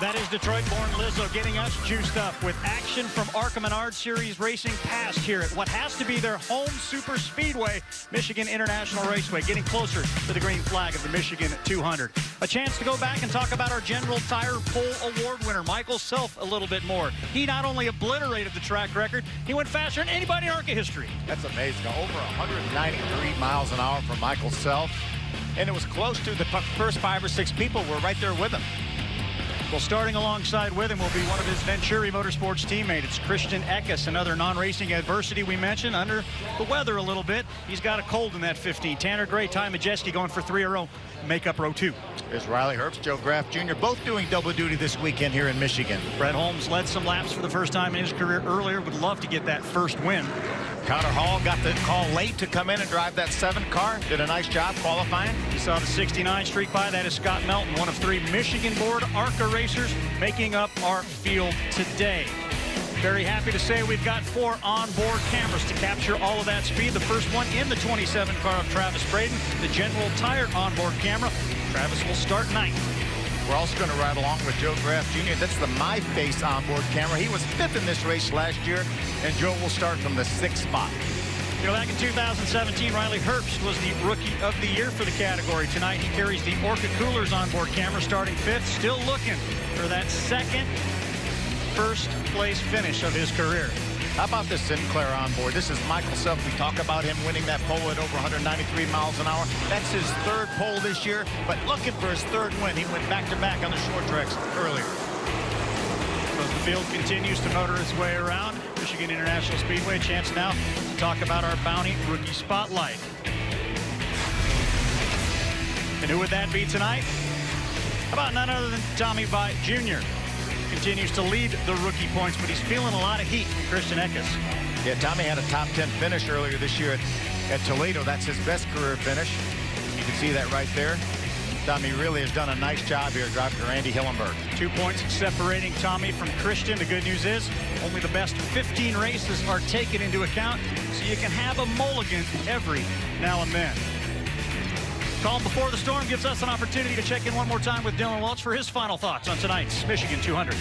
That is Detroit-born Lizzo getting us juiced up with action from ARCA Menards Series Racing Past here at what has to be their home super speedway, Michigan International Raceway, getting closer to the green flag of the Michigan 200. A chance to go back and talk about our General Tire Pole Award winner, Michael Self, a little bit more. He not only obliterated the track record, he went faster than anybody in ARCA history. That's amazing. Over 193 miles an hour from Michael Self. And it was close to the first 5 or 6 people were right there with him. Well, starting alongside with him will be one of his Venturi Motorsports teammates. It's Christian Equis, another non-racing adversity we mentioned, under the weather a little bit. He's got a cold in that 15. Tanner Gray, Ty Majeski going for 3 in a row, make up row 2. There's Riley Herbst, Joe Graff Jr., both doing double duty this weekend here in Michigan. Brett Holmes led some laps for the first time in his career earlier. Would love to get that first win. Connor Hall got the call late to come in and drive that 7 car. Did a nice job qualifying. You saw the 69 streak by. That is Scott Melton, one of 3 Michigan-board ARCA racers making up our field today. Very happy to say we've got 4 onboard cameras to capture all of that speed. The first one in the 27 car of Travis Braden, the General Tire onboard camera. Travis will start 9th. We're also going to ride along with Joe Graff Jr. That's the My Face onboard camera. He was 5th in this race last year, and Joe will start from the 6th spot. You know, back in 2017, Riley Herbst was the Rookie of the Year for the category. Tonight, he carries the Orca Coolers onboard camera, starting 5th, still looking for that first place finish of his career. How about this Sinclair onboard? This is Michael Self. We talk about him winning that pole at over 193 miles an hour. That's his 3rd pole this year, but looking for his 3rd win. He went back-to-back on the short tracks earlier. So as the field continues to motor its way around Michigan International Speedway, chance now to talk about our Bounty Rookie Spotlight. And who would that be tonight? How about none other than Tommy Veit Jr. Continues to lead the rookie points, but he's feeling a lot of heat from Christian Equis. Yeah, Tommy had a top 10 finish earlier this year at Toledo. That's his best career finish. You can see that right there. Tommy really has done a nice job here driving for Andy Hillenberg. 2 points separating Tommy from Christian. The good news is only the best 15 races are taken into account, so you can have a mulligan every now and then. Call Before the Storm gives us an opportunity to check in one more time with Dylan Welch for his final thoughts on tonight's Michigan 200.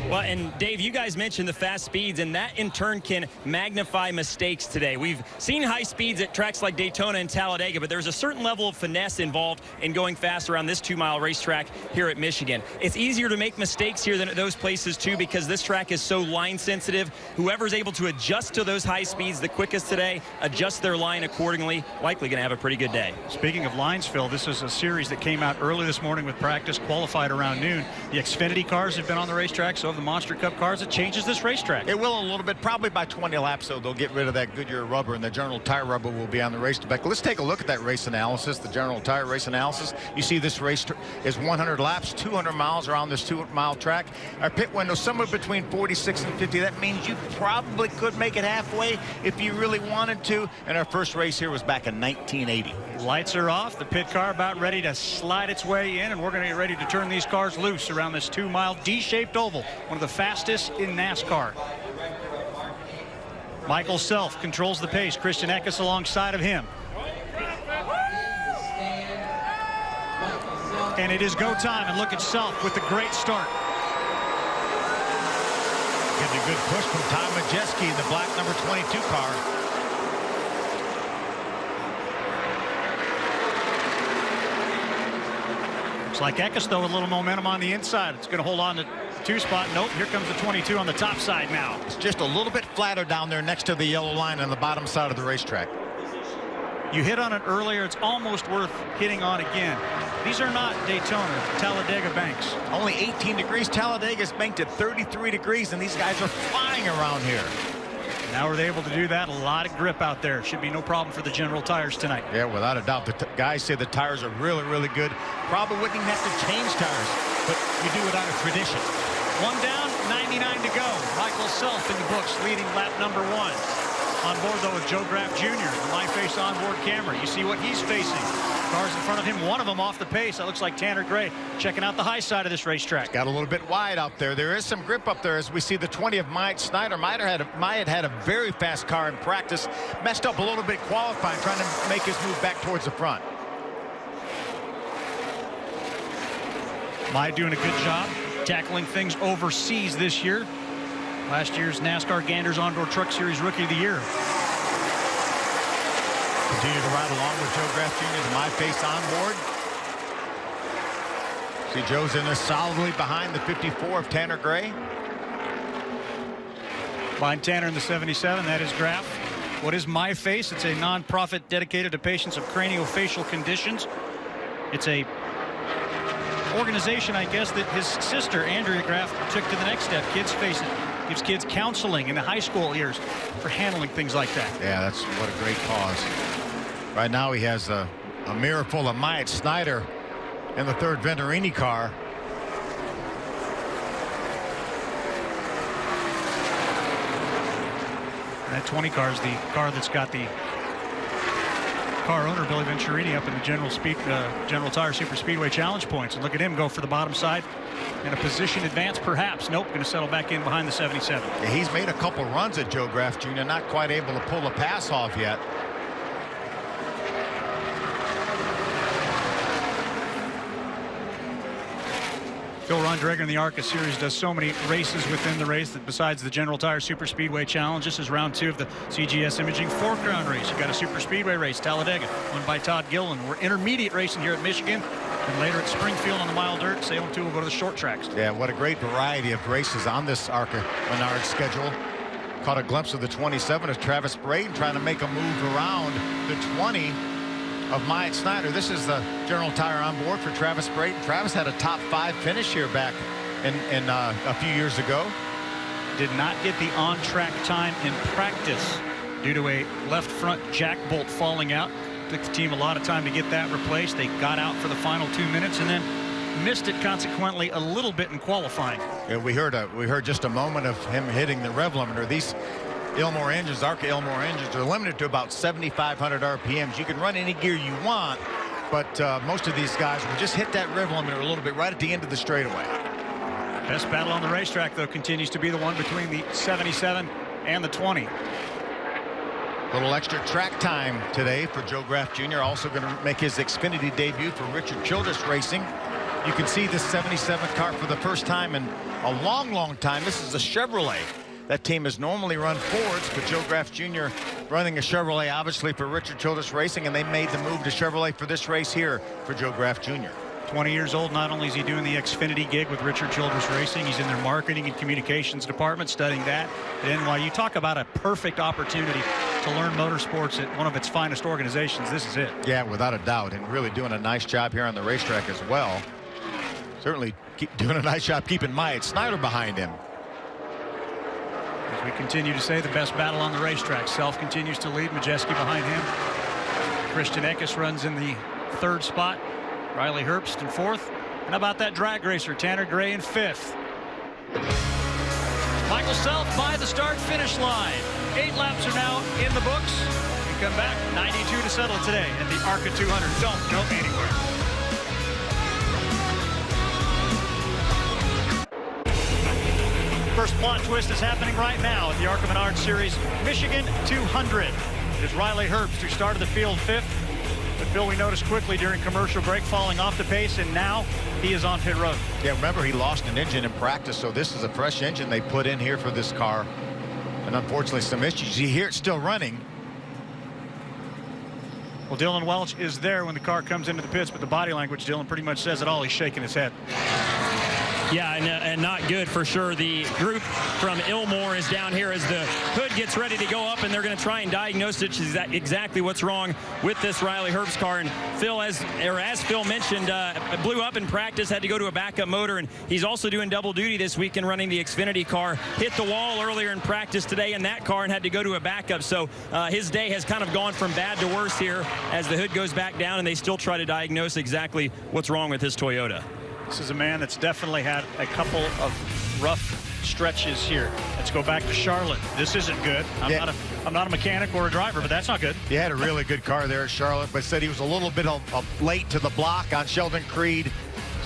Well, and Dave, you guys mentioned the fast speeds, and that in turn can magnify mistakes today. We've seen high speeds at tracks like Daytona and Talladega, but there's a certain level of finesse involved in going fast around this 2-mile racetrack here at Michigan. It's easier to make mistakes here than at those places, too, because this track is so line sensitive. Whoever's able to adjust to those high speeds the quickest today, adjust their line accordingly, likely going to have a pretty good day. Speaking of lines, Phil, this is a series that came out early this morning with practice, qualified around noon. The Xfinity cars have been on the racetrack, so have the Monster Cup cars. It changes this racetrack. It will a little bit, probably by 20 laps, so they'll get rid of that Goodyear rubber, and the General Tire rubber will be on the racetrack. Let's take a look at that race analysis, the General Tire race analysis. You see this race is 100 laps, 200 miles around this 2-mile track. Our pit window somewhere between 46 and 50. That means you probably could make it halfway if you really wanted to. And our first race here was back in 1980. Lights are off. The pit car about ready to slide its way in, and we're going to get ready to turn these cars loose around this 2-mile D-shaped oval, one of the fastest in NASCAR. Michael Self controls the pace. Christian Equis alongside of him. And it is go time, and look at Self with the great start. Getting a good push from Tom Majeski in the black number 22 car. Looks like Equis, though, with a little momentum on the inside. It's going to hold on to 2 spot. Nope, here comes the 22 on the top side now. It's just a little bit flatter down there next to the yellow line on the bottom side of the racetrack. You hit on it earlier. It's almost worth hitting on again. These are not Daytona, Talladega banks. Only 18 degrees. Talladega's banked at 33 degrees, and these guys are flying around here. Now are they able to do that? A lot of grip out there. Should be no problem for the General Tires tonight. Yeah, without a doubt. The guys say the tires are really, really good. Probably wouldn't even have to change tires, but you do without a tradition. 1 down, 99 to go. Michael Self in the books leading lap number 1. On board, though, with Joe Graff Jr., the My Face onboard camera. You see what he's facing. Cars in front of him, one of them off the pace. That looks like Tanner Gray checking out the high side of this racetrack. It's got a little bit wide out there. There is some grip up there as we see the 20 of Snyder. Myatt had a very fast car in practice. Messed up a little bit qualifying, trying to make his move back towards the front. Mai doing a good job tackling things overseas this year. Last year's NASCAR Ganders Onboard Truck Series Rookie of the Year. Continue to ride along with Joe Graf Jr. to my face on board. See Joe's in there solidly behind the 54 of Tanner Gray. Behind Tanner in the 77, that is Graf. What is My Face? It's a non-profit dedicated to patients of craniofacial conditions. It's a organization, I guess, that his sister, Andrea Graf, took to the next step. Kids Face It. Gives kids counseling in the high school years for handling things like that. Yeah, that's what a great cause. Right now he has a mirror full of Myatt Snyder in the third Venturini car. That 20 car is the car that's got the car owner, Billy Venturini, up in the General Tire Super Speedway Challenge points. And look at him go for the bottom side. In a position advance, perhaps. Nope, going to settle back in behind the 77. Yeah, he's made a couple runs at Joe Graf Jr., not quite able to pull a pass off yet. Phil Rondreger in the ARCA Series does so many races within the race that besides the General Tire Super Speedway Challenge, this is round 2 of the CGS Imaging 4-round race. You've got a Super Speedway race, Talladega, won by Todd Gillen. We're intermediate racing here at Michigan. And later at Springfield on the mild dirt, Salem 2 will go to the short tracks. Yeah, what a great variety of races on this ARCA Menards schedule. Caught a glimpse of the 27 of Travis Braden trying to make a move around the 20 of Myatt Snyder. This is the General Tire on board for Travis Braden. Travis had a top 5 finish here back in a few years ago. Did not get the on-track time in practice due to a left front jack bolt falling out. Took the team a lot of time to get that replaced. They got out for the final 2 minutes and then missed it consequently a little bit in qualifying. Yeah, we heard just a moment of him hitting the rev limiter. These Ilmor engines, ARCA Ilmor engines, are limited to about 7,500 RPMs. You can run any gear you want, but most of these guys will just hit that rev limiter a little bit right at the end of the straightaway. Best battle on the racetrack, though, continues to be the one between the 77 and the 20. A little extra track time today for Joe Graf Jr. Also going to make his Xfinity debut for Richard Childress Racing. You can see this 77 car for the first time in a long time. This is a Chevrolet. That team has normally run Fords, but Joe Graf Jr. running a Chevrolet, obviously, for Richard Childress Racing, and they made the move to Chevrolet for this race here for Joe Graf Jr. 20 years old. Not only is he doing the Xfinity gig with Richard Childress Racing, he's in their marketing and communications department studying that at NYU. Talk about a perfect opportunity to learn motorsports at one of its finest organizations. This is it. Yeah, without a doubt, and really doing a nice job here on the racetrack as well. Certainly doing a nice job keeping Myatt Snyder behind him. As we continue to say, the best battle on the racetrack. Self continues to lead, Majeski behind him. Christian Equis runs in the 3rd spot. Riley Herbst in 4th. And how about that drag racer, Tanner Gray in 5th. Michael Self by the start-finish line. 8 laps are now in the books. We come back, 92 to settle today at the ARCA 200. Don't go anywhere. First plot twist is happening right now at the ARCA Menards Series Michigan 200. It is Riley Herbst who started the field 5th. But Phil, we noticed quickly during commercial break falling off the pace, and now he is on pit road. Yeah, remember he lost an engine in practice, so this is a fresh engine they put in here for this car. And unfortunately some issues. You hear it still running. Well, Dylan Welch is there when the car comes into the pits, but the body language, Dylan, pretty much says it all. He's shaking his head. Yeah, and not good for sure. The group from Ilmor is down here as the hood gets ready to go up, and they're going to try and diagnose it, exactly what's wrong with this Riley Herbst car. And Phil, as Phil mentioned, blew up in practice, had to go to a backup motor, and he's also doing double duty this weekend running the Xfinity car. Hit the wall earlier in practice today in that car and had to go to a backup. So his day has kind of gone from bad to worse here as the hood goes back down, and they still try to diagnose exactly what's wrong with his Toyota. This is a man that's definitely had a couple of rough stretches here. Let's go back to Charlotte. This isn't good. I'm not a mechanic or a driver, but that's not good. He had a really good car there at Charlotte, but said he was a little bit late to the block on Sheldon Creed.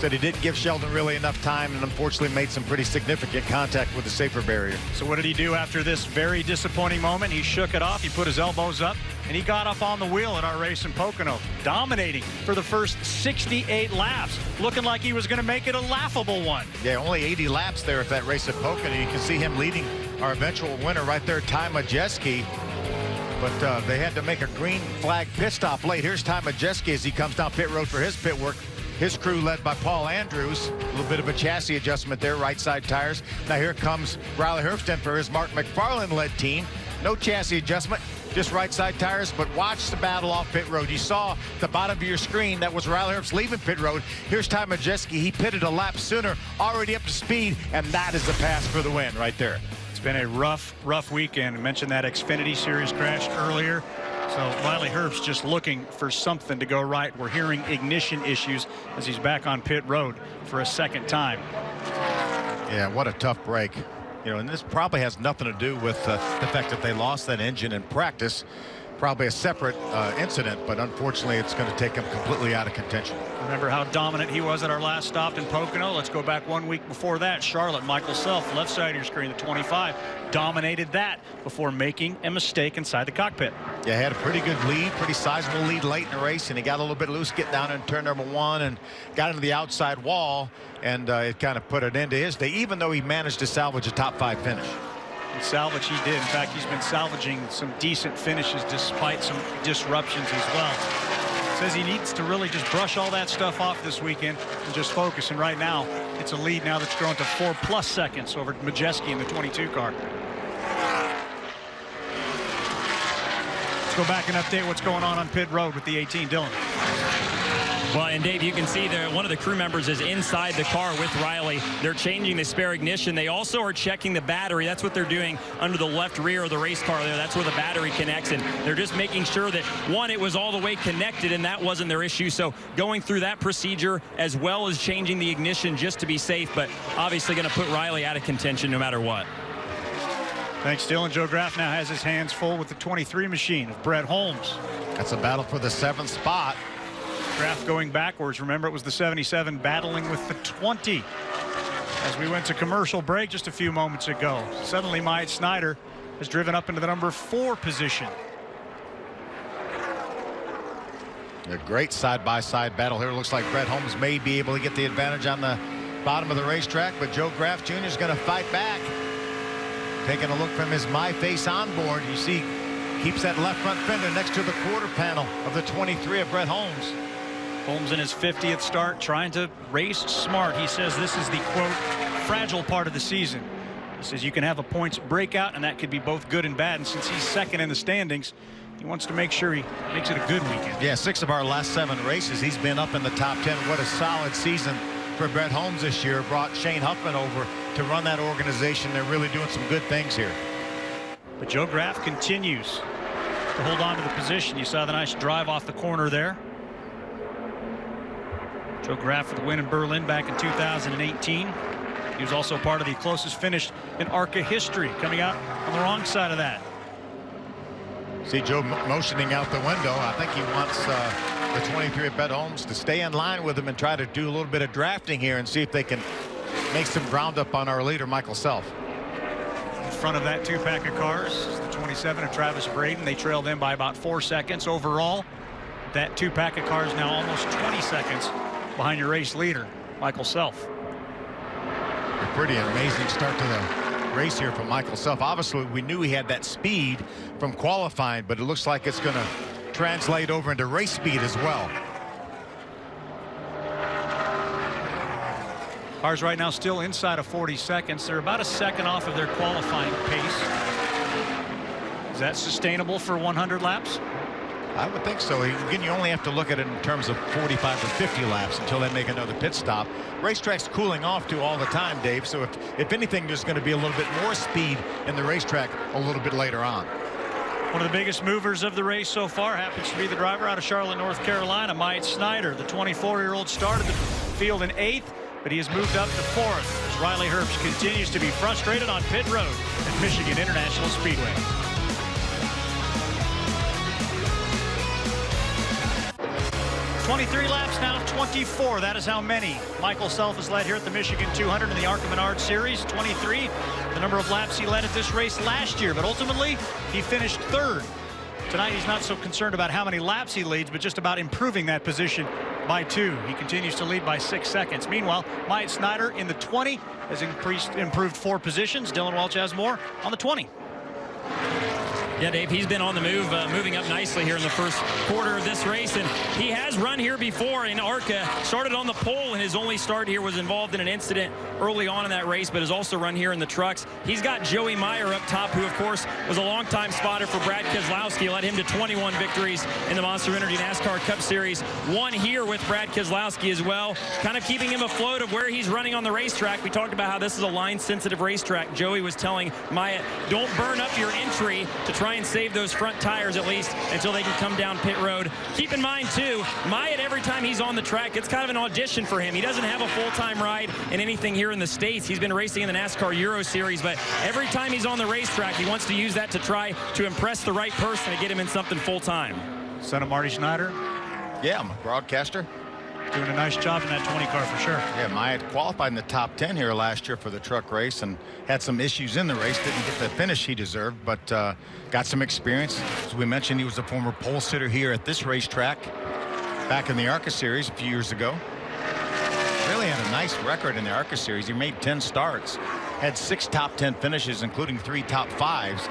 said he didn't give Sheldon really enough time and unfortunately made some pretty significant contact with the safer barrier. So what did he do after this very disappointing moment? He shook it off, he put his elbows up, and he got up on the wheel at our race in Pocono, dominating for the first 68 laps, looking like he was going to make it a laughable one. Yeah, only 80 laps there at that race at Pocono. You can see him leading our eventual winner right there, Ty Majeski. But they had to make a green flag pit stop late. Here's Ty Majeski as he comes down pit road for his pit work. His crew led by Paul Andrews. A little bit of a chassis adjustment there, right side tires. Now here comes Riley Herbst in for his Mark McFarland-led team. No chassis adjustment, just right side tires, but watch the battle off pit road. You saw the bottom of your screen, that was Riley Herbst leaving pit road. Here's Ty Majeski. He pitted a lap sooner, already up to speed, and that is the pass for the win right there. It's been a rough weekend. I mentioned that Xfinity Series crash earlier. So Riley Herbst just looking for something to go right. We're hearing ignition issues as he's back on pit road for a second time. Yeah, what a tough break. You know, and this probably has nothing to do with the fact that they lost that engine in practice. Probably a separate incident, but unfortunately it's going to take him completely out of contention. Remember how dominant he was at our last stop in Pocono? Let's go back 1 week before that. Charlotte, Michael Self, left side of your screen, the 25, dominated that before making a mistake inside the cockpit. Yeah, had a pretty good lead, pretty sizable lead late in the race, and he got a little bit loose, get down in turn number 1 and got into the outside wall, and it kind of put an end to his day, even though he managed to salvage a top 5 finish. And salvage he did. In fact, he's been salvaging some decent finishes despite some disruptions as well. Says he needs to really just brush all that stuff off this weekend and just focus. And right now, it's a lead now that's grown to 4+ seconds over Majeski in the 22 car. Let's go back and update what's going on pit road with the 18. Dylan. Well, and Dave, you can see there one of the crew members is inside the car with Riley. They're changing the spare ignition. They also are checking the battery. That's what they're doing under the left rear of the race car there. That's where the battery connects, and they're just making sure that, one, it was all the way connected, and that wasn't their issue. So going through that procedure as well as changing the ignition just to be safe, but obviously going to put Riley out of contention no matter what. Thanks, Dylan. Joe Graff now has his hands full with the 23 machine of Brett Holmes. That's a battle for the 7th spot. Graff going backwards. Remember, it was the 77 battling with the 20 as we went to commercial break just a few moments ago. Suddenly, Snyder has driven up into the number 4 position. A great side-by-side battle here. Looks like Brett Holmes may be able to get the advantage on the bottom of the racetrack, but Joe Graff Jr. is going to fight back. Taking a look from his MyFace onboard, you see keeps that left front fender next to the quarter panel of the 23 of Brett Holmes. Holmes in his 50th start, trying to race smart. He says this is the, quote, fragile part of the season. He says you can have a points breakout, and that could be both good and bad. And since he's second in the standings, he wants to make sure he makes it a good weekend. Yeah, 6 of our last 7 races, he's been up in the top 10. What a solid season for Brett Holmes this year. Brought Shane Huffman over to run that organization. They're really doing some good things here. But Joe Graff continues to hold on to the position. You saw the nice drive off the corner there. Joe Graff for the win in Berlin back in 2018. He was also part of the closest finish in ARCA history, coming out on the wrong side of that. See Joe motioning out the window. I think he wants the 23 of Brett Holmes to stay in line with him and try to do a little bit of drafting here and see if they can make some ground up on our leader, Michael Self. In front of that 2-pack of cars, the 27 of Travis Braden. They trail them by about 4 seconds overall. That 2-pack of cars now almost 20 seconds behind your race leader, Michael Self. A pretty amazing start to the race here from Michael Self. Obviously, we knew he had that speed from qualifying, but it looks like it's going to translate over into race speed as well. Cars right now still inside of 40 seconds. They're about a second off of their qualifying pace. Is that sustainable for 100 laps? I would think so. Again, you only have to look at it in terms of 45 or 50 laps until they make another pit stop. Racetrack's cooling off too all the time, Dave. So if anything, there's going to be a little bit more speed in the racetrack a little bit later on. One of the biggest movers of the race so far happens to be the driver out of Charlotte, North Carolina, Snyder. The 24-year-old started the field in 8th, but he has moved up to 4th as Riley Herbst continues to be frustrated on pit road at Michigan International Speedway. 23 laps now, 24. That is how many Michael Self has led here at the Michigan 200 in the ARCA Menards Series. 23, the number of laps he led at this race last year. But ultimately, he finished third. Tonight, he's not so concerned about how many laps he leads, but just about improving that position by 2. He continues to lead by 6 seconds. Meanwhile, Snyder in the 20 has improved 4 positions. Dylan Welch has more on the 20. Yeah, Dave, he's been on the move, moving up nicely here in the first quarter of this race, and he has run here before in ARCA. Started on the pole, and his only start here was involved in an incident early on in that race, but has also run here in the trucks. He's got Joey Meyer up top, who, of course, was a longtime spotter for Brad Keselowski, led him to 21 victories in the Monster Energy NASCAR Cup Series. One here with Brad Keselowski as well, kind of keeping him afloat of where he's running on the racetrack. We talked about how this is a line-sensitive racetrack. Joey was telling Myatt, don't burn up your entry to try and save those front tires at least until they can come down pit road. Keep in mind, too, Myatt, every time he's on the track, it's kind of an audition for him. He doesn't have a full-time ride in anything here in the States. He's been racing in the NASCAR Euro Series, but every time he's on the racetrack, he wants to use that to try to impress the right person to get him in something full-time. Son of Marty Snyder. Yeah, I'm a broadcaster. Doing a nice job in that 20 car for sure. Yeah, Myatt qualified in the top 10 here last year for the truck race and had some issues in the race. Didn't get the finish he deserved, but got some experience. As we mentioned, he was a former pole sitter here at this racetrack back in the ARCA Series a few years ago. Really had a nice record in the ARCA Series. He made 10 starts, had 6 top 10 finishes, including 3 top 5s.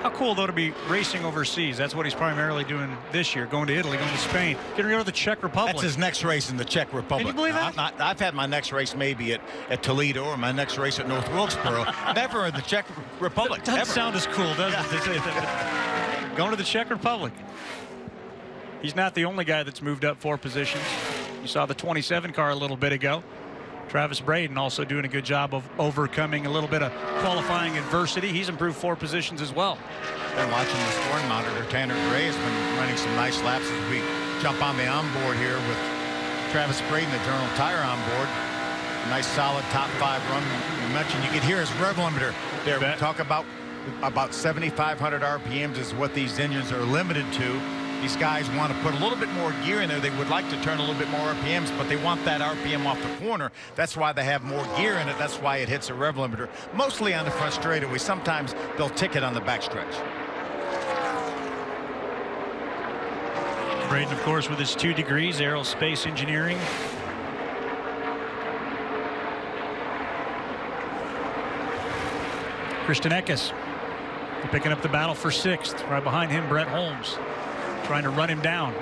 How cool, though, to be racing overseas. That's what he's primarily doing this year, going to Italy, going to Spain, going to go to the Czech Republic. That's his next race in the Czech Republic. Can you believe that? I've had my next race maybe at Toledo or my next race at North Wilkesboro. Never in the Czech Republic. Doesn't ever. sound as cool, does it? Going to the Czech Republic. He's not the only guy that's moved up 4 positions. You saw the 27 car a little bit ago. Travis Braden also doing a good job of overcoming a little bit of qualifying adversity. He's improved 4 positions as well. Been watching the scoring monitor. Tanner Gray has been running some nice laps as we jump on the onboard here with Travis Braden, the General Tire onboard. Nice solid top 5 run. You mentioned you could hear his rev limiter there. We talk about 7,500 RPMs is what these engines are limited to. These guys want to put a little bit more gear in there. They would like to turn a little bit more RPMs, but they want that RPM off the corner. That's why they have more gear in it. That's why it hits a rev limiter, mostly on the front straightaway. Sometimes they'll tick it on the backstretch. Braden, of course, with his 2 degrees, aerospace engineering. Christian Equis picking up the battle for 6th. Right behind him, Brett Holmes, trying to run him down.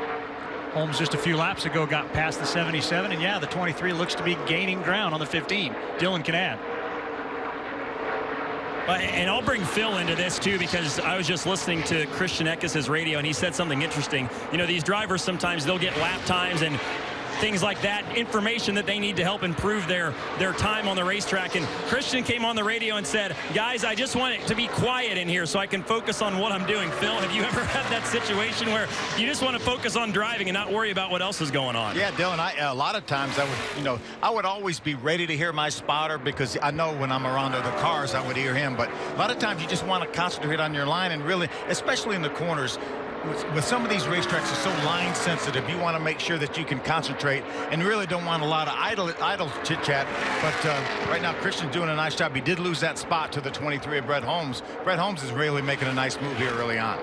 Holmes just a few laps ago got past the 77, and yeah, the 23 looks to be gaining ground on the 15. Dylan can add. And I'll bring Phil into this too, because I was just listening to Christian Eckes' radio, and he said something interesting. You know, these drivers sometimes they'll get lap times and things like that, information that they need to help improve their time on the racetrack. And Christian came on the radio and said, guys, I just want it to be quiet in here so I can focus on what I'm doing. Phil, have you ever had that situation where you just want to focus on driving and not worry about what else is going on? Yeah, Dylan, a lot of times I would always be ready to hear my spotter, because I know when I'm around other cars I would hear him, but a lot of times you just want to concentrate on your line, and really, especially in the corners, with some of these racetracks are so line sensitive, you want to make sure that you can concentrate and really don't want a lot of idle chit chat. But right now Christian's doing a nice job. He did lose that spot to the 23 of Brett Holmes. Brett Holmes is really making a nice move here early on.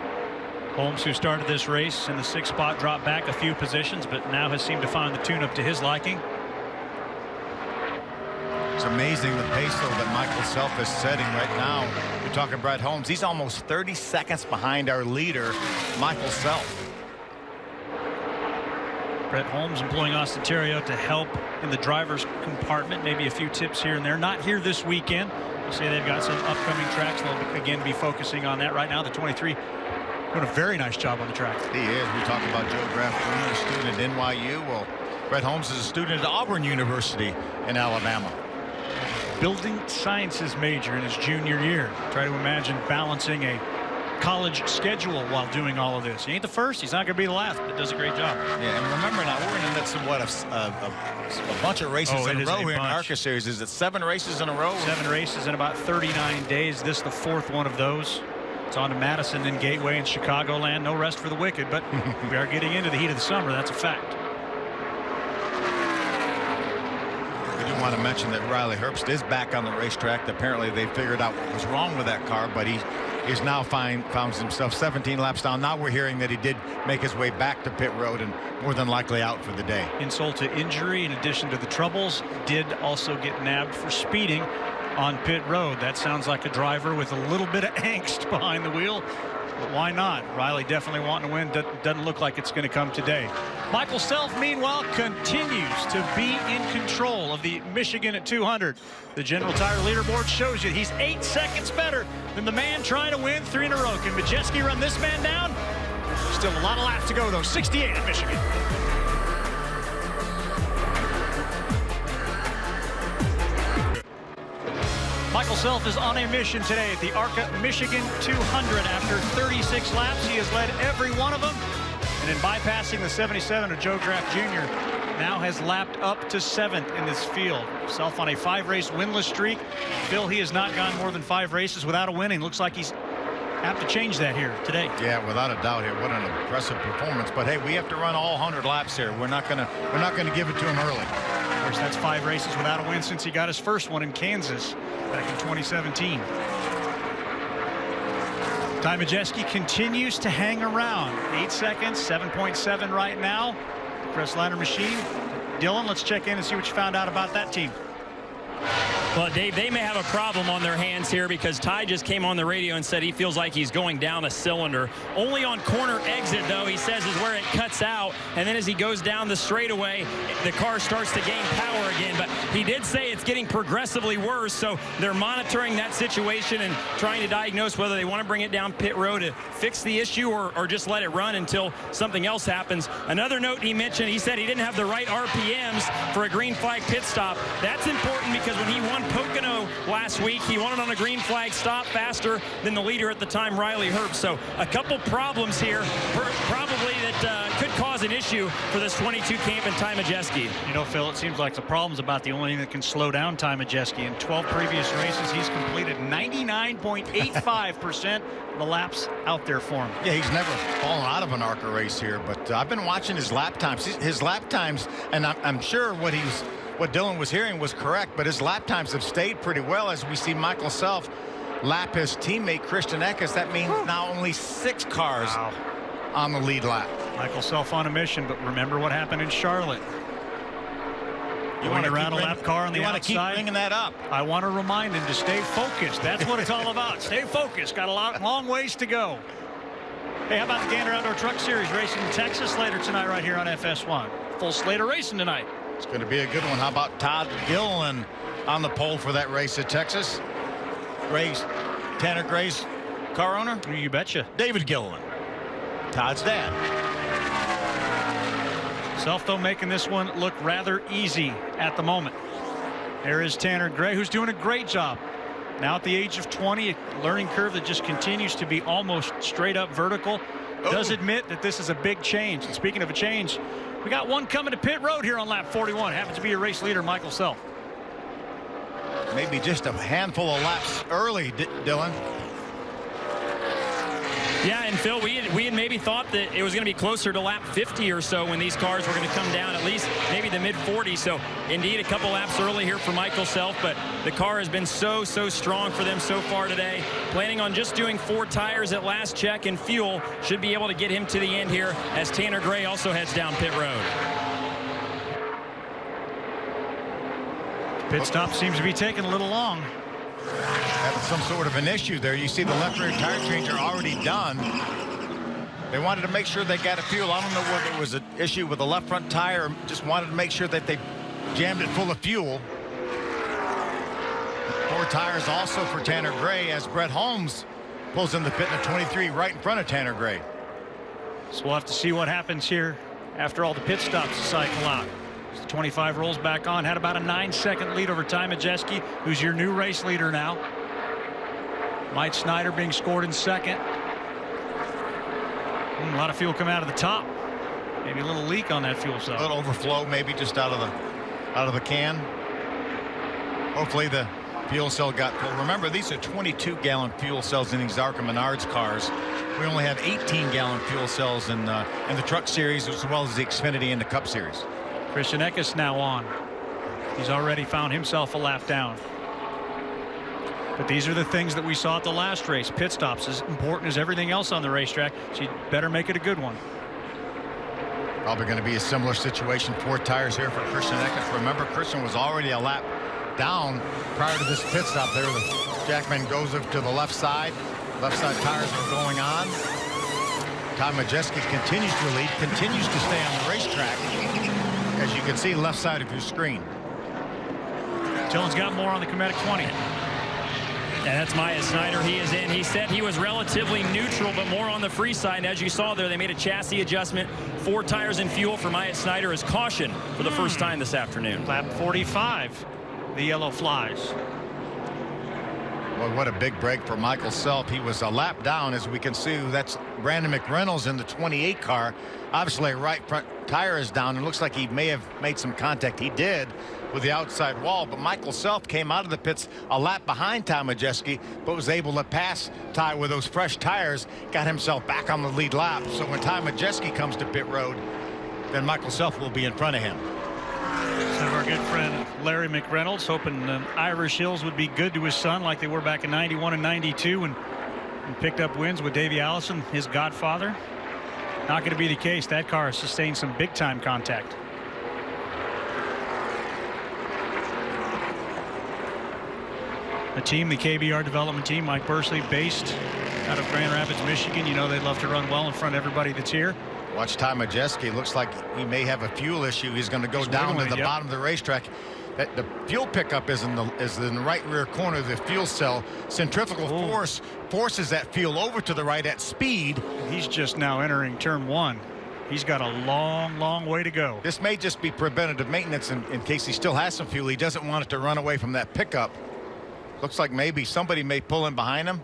Holmes, who started this race in the 6th spot, dropped back a few positions, but now has seemed to find the tune-up to his liking. It's amazing the pace, though, that Michael Self is setting right now. You're talking Brett Holmes. He's almost 30 seconds behind our leader, Michael Self. Brett Holmes employing Austin Theriault to help in the driver's compartment. Maybe a few tips here and there. Not here this weekend. You say they've got some upcoming tracks. They'll again be focusing on that right now. The 23 doing a very nice job on the track. He is. We talk about Joe Graff Jr., a student at NYU. Well, Brett Holmes is a student at Auburn University in Alabama. Building sciences major in his junior year. Try to imagine balancing a college schedule while doing all of this. He ain't the first. He's not going to be the last, but does a great job. Yeah, and remember now, we're in the midst of what, a bunch of races in a row here in the ARCA Series. Is it 7 races in a row? 7 races in about 39 days. This is the 4th one of those. It's on to Madison, then Gateway and Chicagoland. No rest for the wicked, but we are getting into the heat of the summer. That's a fact. We do want to mention that Riley Herbst is back on the racetrack. Apparently they figured out what was wrong with that car, but he's now found himself 17 laps down. Now we're hearing that he did make his way back to pit road and more than likely out for the day. Insult to injury, in addition to the troubles, did also get nabbed for speeding on pit road. That sounds like a driver with a little bit of angst behind the wheel, but why not? Riley definitely wanting to win. Doesn't look like it's going to come today. Michael Self, meanwhile, continues to be in control of the Michigan 200. The General Tire leaderboard shows you he's 8 seconds better than the man trying to win 3 in a row. Can Majeski run this man down? Still a lot of laps to go, though. 68 at Michigan. Michael Self is on a mission today at the ARCA Michigan 200. After 36 laps, he has led every one of them. And in bypassing the 77 of Joe Graff Jr., now has lapped up to 7th in this field. Self on a 5-race winless streak. Phil, he has not gone more than 5 races without a winning. Looks like he's apt to change that here today. Yeah, without a doubt here. What an impressive performance. But hey, we have to run all 100 laps here. We're not gonna give it to him early. Of course, that's 5 races without a win since he got his first one in Kansas back in 2017. Ty Majeski continues to hang around. 8 seconds, 7.7 right now. Crestliner machine. Dylan, let's check in and see what you found out about that team. Well, Dave, they may have a problem on their hands here because Ty just came on the radio and said he feels like he's going down a cylinder. Only on corner exit, though, he says is where it cuts out. And then as he goes down the straightaway, the car starts to gain power again. But he did say it's getting progressively worse. So they're monitoring that situation and trying to diagnose whether they want to bring it down pit road to fix the issue or just let it run until something else happens. Another note he mentioned, he said he didn't have the right RPMs for a green flag pit stop. That's important because when he won Pocono last week, he won it on a green flag stop faster than the leader at the time, Riley Herbst. So a couple problems here, probably that could cause an issue for this 22 camp and Ty Majeski. You know, Phil, it seems like the problem's about the only thing that can slow down Ty Majeski. In 12 previous races, he's completed 99.85% of the laps out there for him. Yeah, he's never fallen out of an ARCA race here, but I've been watching his lap times. His lap times, and I'm sure what Dylan was hearing was correct, but his lap times have stayed pretty well as we see Michael Self lap his teammate Christian Equis. That means now only 6 cars on the lead lap. Michael Self on a mission, but remember what happened in Charlotte. You want to around a lap car on the outside. You want to keep bringing that up. I want to remind him to stay focused. That's what it's all about. Stay focused. Got a long ways to go. Hey, how about the Gander Outdoor Truck Series racing in Texas later tonight right here on FS1? Full slate of racing tonight. It's going to be a good one. How about Todd Gilliland on the pole for that race at Texas? Tanner Gray's car owner? You betcha. David Gilliland, Todd's dad. Self, though, making this one look rather easy at the moment. There is Tanner Gray, who's doing a great job. Now at the age of 20, a learning curve that just continues to be almost straight up vertical. Does admit that this is a big change. And speaking of a change, we got one coming to pit road here on lap 41. Happens to be your race leader, Michael Self. Maybe just a handful of laps early, Dylan. Yeah, and Phil, we had maybe thought that it was going to be closer to lap 50 or so when these cars were going to come down, at least maybe the mid-40s. So, indeed, a couple laps early here for Michael Self, but the car has been so strong for them so far today. Planning on just doing 4 tires at last check, and fuel should be able to get him to the end here as Tanner Gray also heads down pit road. Pit stop seems to be taking a little long. Having some sort of an issue there. You see the left rear tire change are already done. They wanted to make sure they got a fuel. I don't know whether it was an issue with the left front tire or just wanted to make sure that they jammed it full of fuel. 4 tires also for Tanner Gray as Brett Holmes pulls in the pit in the 23 right in front of Tanner Gray. So we'll have to see what happens here after all the pit stops cycle out. The 25 rolls back on, had about a 9-second lead over Ty Majeski, who's your new race leader now. Mike Snyder being scored in second. A lot of fuel coming out of the top. Maybe a little leak on that fuel cell. A little overflow, maybe just out of the can. Hopefully the Fuel cell got full. Remember, these are 22-gallon fuel cells in these ARCA Menards cars. We only have 18-gallon fuel cells in the Truck Series, as well as the Xfinity and the Cup Series. Christian Equis now on. He's already found himself a lap down. But these are the things that we saw at the last race. Pit stops, as important as everything else on the racetrack. So you better make it a good one. Probably going to be a similar situation. 4 tires here for Christian Equis. Remember, Christian was already a lap down prior to this pit stop there. The Jackman goes up to the left side. Left side tires are going on. Ty Majeski continues to lead, continues to stay on the racetrack. As you can see, left side of your screen. Dillon's got more on the Cometic 20. And that's Maya Snyder. He is in. He said he was relatively neutral, but more on the free side. And as you saw there, they made a chassis adjustment. 4 tires and fuel for Maya Snyder as caution for the first time this afternoon. Lap 45, the yellow flies. Well, what a big break for Michael Self. He was a lap down, as we can see. That's Brandon McReynolds in the 28 car. Obviously, right front tire is down. It looks like he may have made some contact. He did with the outside wall, but Michael Self came out of the pits a lap behind Ty Majeski, but was able to pass Ty with those fresh tires, got himself back on the lead lap. So when Ty Majeski comes to pit road, then Michael Self will be in front of him. So our good friend Larry McReynolds hoping Irish Hills would be good to his son like they were back in 91 and 92 and picked up wins with Davey Allison, his godfather. Not going to be the case. That car has sustained some big time contact. The team, the KBR development team, Mike Bursley, based out of Grand Rapids, Michigan. You know they love to run well in front of everybody that's here. Watch Ty Majeski. Looks like he may have a fuel issue. He's going to go down to the bottom of the racetrack. The fuel pickup is in the right rear corner of the fuel cell. Centrifugal force forces that fuel over to the right at speed. He's just now entering turn 1. He's got a long way to go. This may just be preventative maintenance in case he still has some fuel. He doesn't want it to run away from that pickup. Looks like maybe somebody may pull in behind him.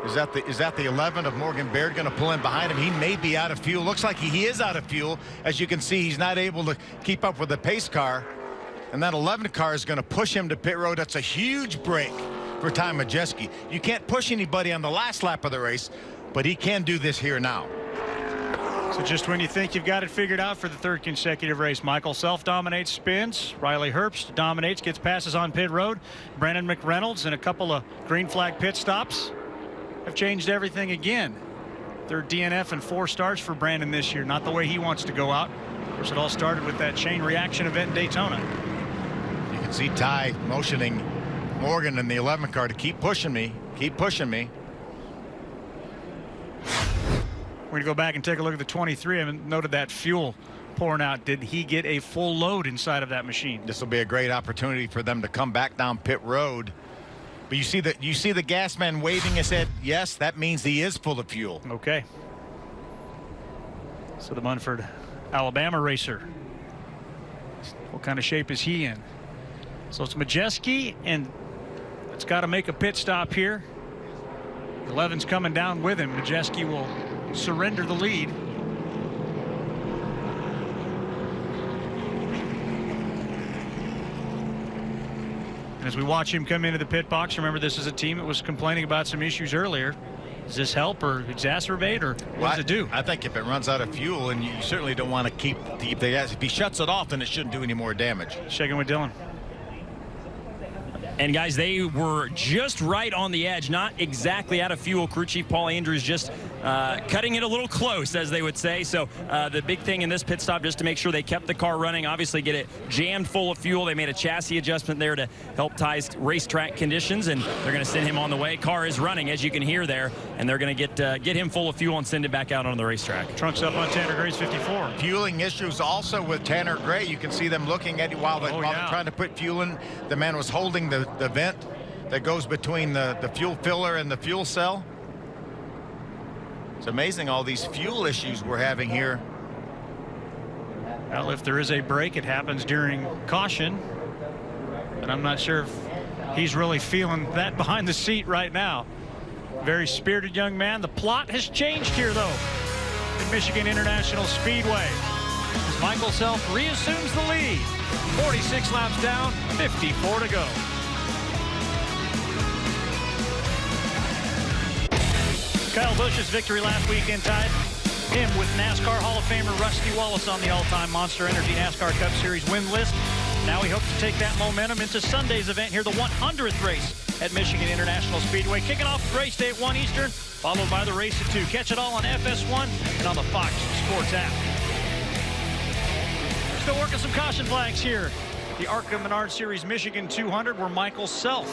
Is that the 11 of Morgan Baird going to pull in behind him? He may be out of fuel. Looks like he is out of fuel. As you can see, he's not able to keep up with the pace car. And that 11 car is going to push him to pit road. That's a huge break for Ty Majeski. You can't push anybody on the last lap of the race, but he can do this here now. So just when you think you've got it figured out for the 3rd consecutive race, Michael Self dominates spins. Riley Herbst dominates, gets passes on pit road. Brandon McReynolds and a couple of green flag pit stops have changed everything again. 3rd DNF and 4 starts for Brandon this year. Not the way he wants to go out. Of course, it all started with that chain reaction event in Daytona. You can see Ty motioning Morgan in the 11 car to keep pushing me. Keep pushing me. We're going to go back and take a look at the 23. I noted that fuel pouring out. Did he get a full load inside of that machine? This will be a great opportunity for them to come back down pit road. But you see the gas man waving his head. Yes, that means he is full of fuel. Okay. So the Munford, Alabama racer. What kind of shape is he in? So it's Majeski, and it's got to make a pit stop here. 11's coming down with him. Majeski will surrender the lead. And as we watch him come into the pit box, remember this is a team that was complaining about some issues earlier. Does this help or exacerbate, or what does it do? I think if it runs out of fuel, and you certainly don't want to keep the gas. If he shuts it off, then it shouldn't do any more damage. Checking with Dillon. And guys, they were just right on the edge, not exactly out of fuel. Crew Chief Paul Andrews just cutting it a little close, as they would say. So the big thing in this pit stop, just to make sure they kept the car running, obviously get it jammed full of fuel. They made a chassis adjustment there to help Ty's racetrack conditions, and they're going to send him on the way. Car is running, as you can hear there, and they're going to get him full of fuel and send it back out on the racetrack. Trunks up on Tanner Gray's 54. Fueling issues also with Tanner Gray. You can see them looking at you while they're trying to put fuel in. The man was holding the vent that goes between the fuel filler and the fuel cell. It's amazing all these fuel issues we're having here. Well, if there is a break, it happens during caution. And I'm not sure if he's really feeling that behind the seat right now. Very spirited young man. The plot has changed here, though, at Michigan International Speedway, as Michael Self reassumes the lead. 46 laps down, 54 to go. Kyle Busch's victory last weekend tied him with NASCAR Hall of Famer Rusty Wallace on the all-time Monster Energy NASCAR Cup Series win list. Now he hopes to take that momentum into Sunday's event here, the 100th race at Michigan International Speedway. Kicking off race day at 1 Eastern, followed by the race at 2. Catch it all on FS1 and on the Fox Sports app. Still working some caution flags here. The ARCA Menards Series Michigan 200, where Michael Self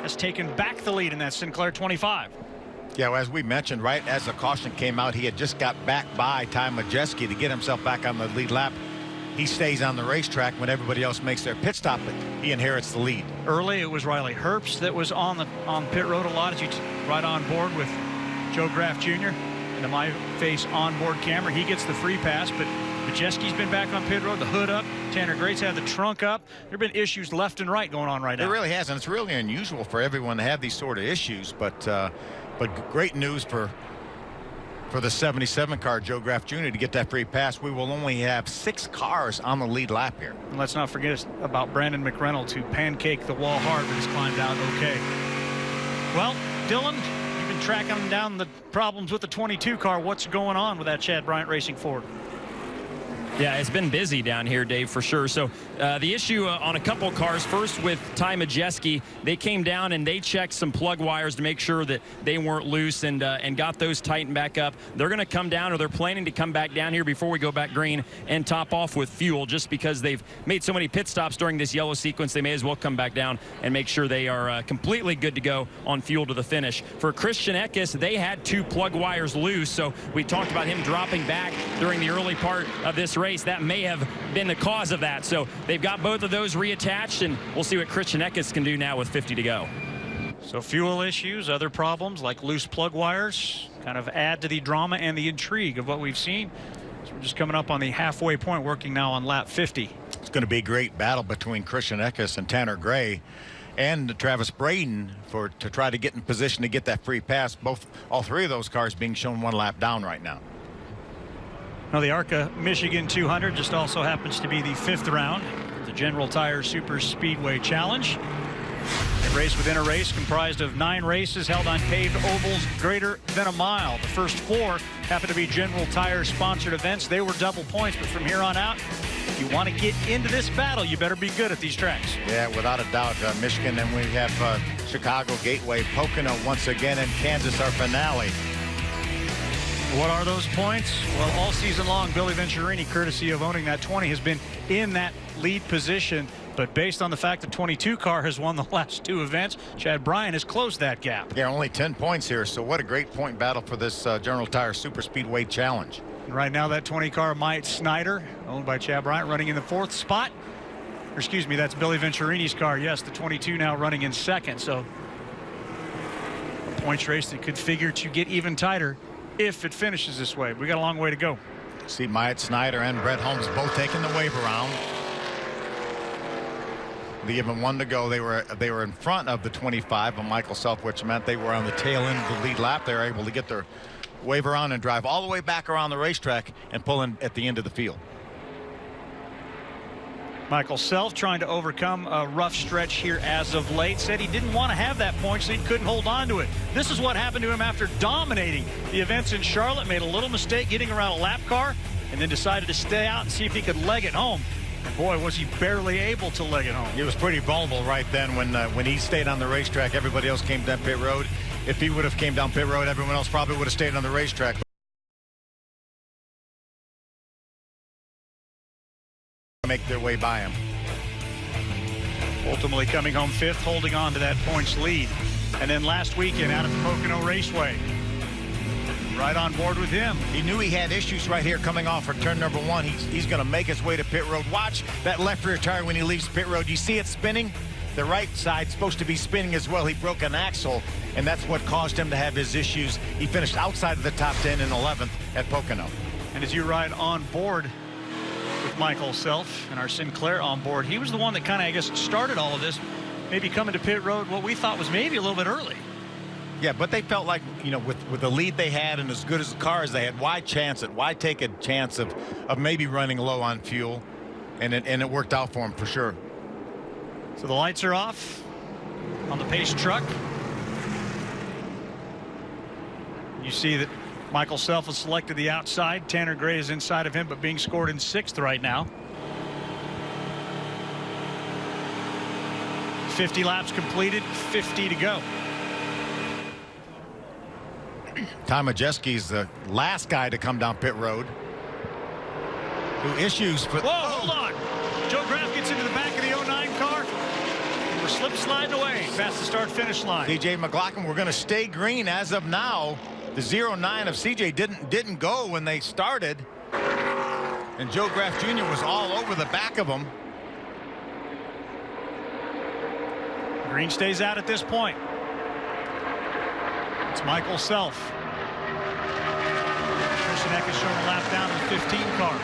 has taken back the lead in that Sinclair 25. Yeah, well, as we mentioned, right as the caution came out, he had just got back by Ty Majeski to get himself back on the lead lap. He stays on the racetrack when everybody else makes their pit stop, but he inherits the lead. Early, it was Riley Herbst that was on pit road a lot, as you right on board with Joe Graff Jr. into my face onboard camera. He gets the free pass, but Majeski's been back on pit road, the hood up. Tanner Grace had the trunk up. There have been issues left and right going on right now. It really has, and it's really unusual for everyone to have these sort of issues, but great news for the 77 car, Joe Graff Jr., to get that free pass. We will only have 6 cars on the lead lap here. And let's not forget about Brandon McReynolds, who pancaked the wall hard but has climbed out okay. Well, Dylan, you've been tracking down the problems with the 22 car. What's going on with that Chad Bryant Racing Ford? Yeah, it's been busy down here, Dave, for sure. So the issue on a couple cars, first with Ty Majeski, they came down and they checked some plug wires to make sure that they weren't loose and got those tightened back up. They're going to come down, or they're planning to come back down here before we go back green and top off with fuel, just because they've made so many pit stops during this yellow sequence. They may as well come back down and make sure they are completely good to go on fuel to the finish. For Christian Equis, they had 2 plug wires loose, so we talked about him dropping back during the early part of this race. That may have been the cause of that. So they've got both of those reattached, and we'll see what Christian Equis can do now with 50 to go. So fuel issues, other problems like loose plug wires kind of add to the drama and the intrigue of what we've seen. So we're just coming up on the halfway point, working now on lap 50. It's going to be a great battle between Christian Equis and Tanner Gray and Travis Braden to try to get in position to get that free pass. All 3 of those cars being shown 1 lap down right now. Now, the ARCA Michigan 200 just also happens to be the 5th round of the General Tire Super Speedway Challenge. A race within a race comprised of 9 races held on paved ovals greater than a mile. The first 4 happen to be General Tire sponsored events. They were double points, but from here on out, if you want to get into this battle, you better be good at these tracks. Yeah, without a doubt. Michigan, and we have Chicago, Gateway, Pocono once again, and Kansas, our finale. What are those points? Well, all season long, Billy Venturini, courtesy of owning that 20, has been in that lead position. But based on the fact the 22 car has won the last 2 events, Chad Bryant has closed that gap. Yeah, only 10 points here. So what a great point battle for this General Tire Super Speedway Challenge. And right now, that 20 car, Mike Snyder, owned by Chad Bryant, running in the 4th spot. Or excuse me, that's Billy Venturini's car. Yes, the 22 now running in 2nd. So a points race that could figure to get even tighter if it finishes this way. We got a long way to go. See Myatt Snyder and Brett Holmes both taking the wave around. They even 1 to go. They were in front of the 25 of Michael Self, which meant they were on the tail end of the lead lap. They were able to get their wave around and drive all the way back around the racetrack and pull in at the end of the field. Michael Self trying to overcome a rough stretch here as of late. Said he didn't want to have that point, so he couldn't hold on to it. This is what happened to him after dominating the events in Charlotte. Made a little mistake getting around a lap car, and then decided to stay out and see if he could leg it home. And boy, was he barely able to leg it home. He was pretty vulnerable right then when he stayed on the racetrack. Everybody else came down pit road. If he would have came down pit road, everyone else probably would have stayed on the racetrack. Make their way by him. Ultimately coming home 5th, holding on to that points lead. And then last weekend out at the Pocono Raceway, right on board with him. He knew he had issues right here coming off for turn number 1. He's going to make his way to pit road. Watch that left rear tire when he leaves pit road. You see it spinning? The right side's supposed to be spinning as well. He broke an axle, and that's what caused him to have his issues. He finished outside of the top 10 in 11th at Pocono. And as you ride on board with Michael Self and our Sinclair on board, he was the one that kind of, I guess, started all of this, maybe coming to pit road what we thought was maybe a little bit early. Yeah, but they felt like, you know, with the lead they had and as good as the cars they had, why chance it? Why take a chance of maybe running low on fuel? And it worked out for him for sure. So the lights are off on the pace truck. You see that Michael Self has selected the outside. Tanner Gray is inside of him, but being scored in 6th right now. 50 laps completed, 50 to go. Ty Majeski's the last guy to come down pit road. Who issues for... Whoa, hold on. Joe Graf gets into the back of the 09 car. We're slip sliding away past the start-finish line. CJ McLaughlin, we're going to stay green as of now. The 09 of CJ didn't go when they started. And Joe Graf Jr. was all over the back of him. Green stays out at this point. It's Michael Self. Christian Equis showing a lap down in the 15 car.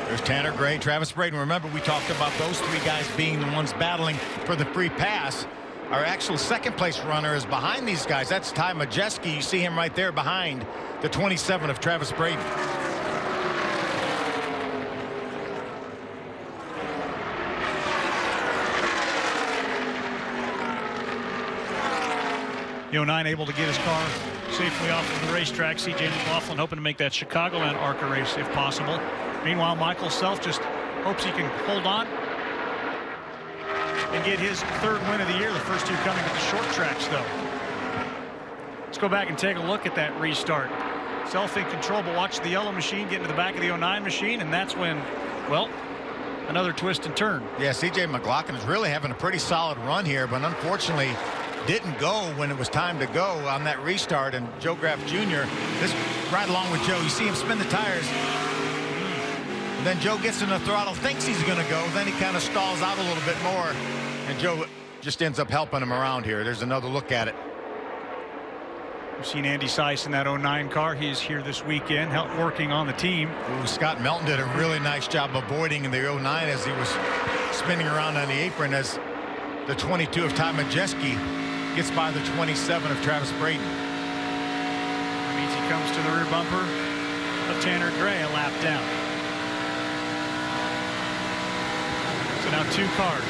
There's Tanner Gray, Travis Braden. Remember, we talked about those 3 guys being the ones battling for the free pass. Our actual second place runner is behind these guys. That's Ty Majeski. You see him right there behind the 27 of Travis Braden. The 09 able to get his car safely off of the racetrack. CJ McLaughlin hoping to make that Chicagoland ARCA race if possible. Meanwhile, Michael Self just hopes he can hold on and get his 3rd win of the year. The first 2 coming at the short tracks, though. Let's go back and take a look at that restart. Self in control, but watch the yellow machine get into the back of the 09 machine, and that's when, well, another twist and turn. Yeah, CJ McLaughlin is really having a pretty solid run here, but unfortunately didn't go when it was time to go on that restart. And Joe Graf Jr. this right along with Joe, you see him spin the tires, and then Joe gets in the throttle, thinks he's going to go, then he kind of stalls out a little bit more, and Joe just ends up helping him around here. There's another look at it. We've seen Andy Seiss in that 09 car. He's here this weekend, working on the team. Ooh, Scott Melton did a really nice job avoiding in the 09 as he was spinning around on the apron, as the 22 of Ty Majeski gets by the 27 of Travis Braden. That means he comes to the rear bumper of Tanner Gray a lap down. So now 2 cars.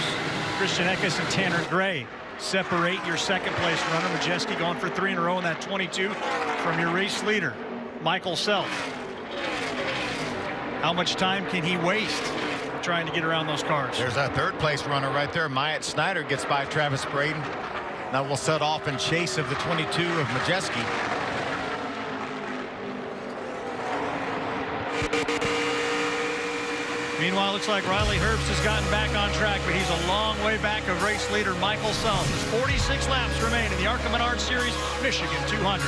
Christian Equis and Tanner Gray separate your second place runner. Majeski going for 3 in a row in that 22 from your race leader, Michael Self. How much time can he waste trying to get around those cars? There's our 3rd place runner right there. Snyder gets by Travis Braden. Now we'll set off in chase of the 22 of Majeski. Meanwhile, looks like Riley Herbst has gotten back on track, but he's a long way back of race leader Michael Self. There's 46 laps remain in the ARCA Menards Series Michigan 200.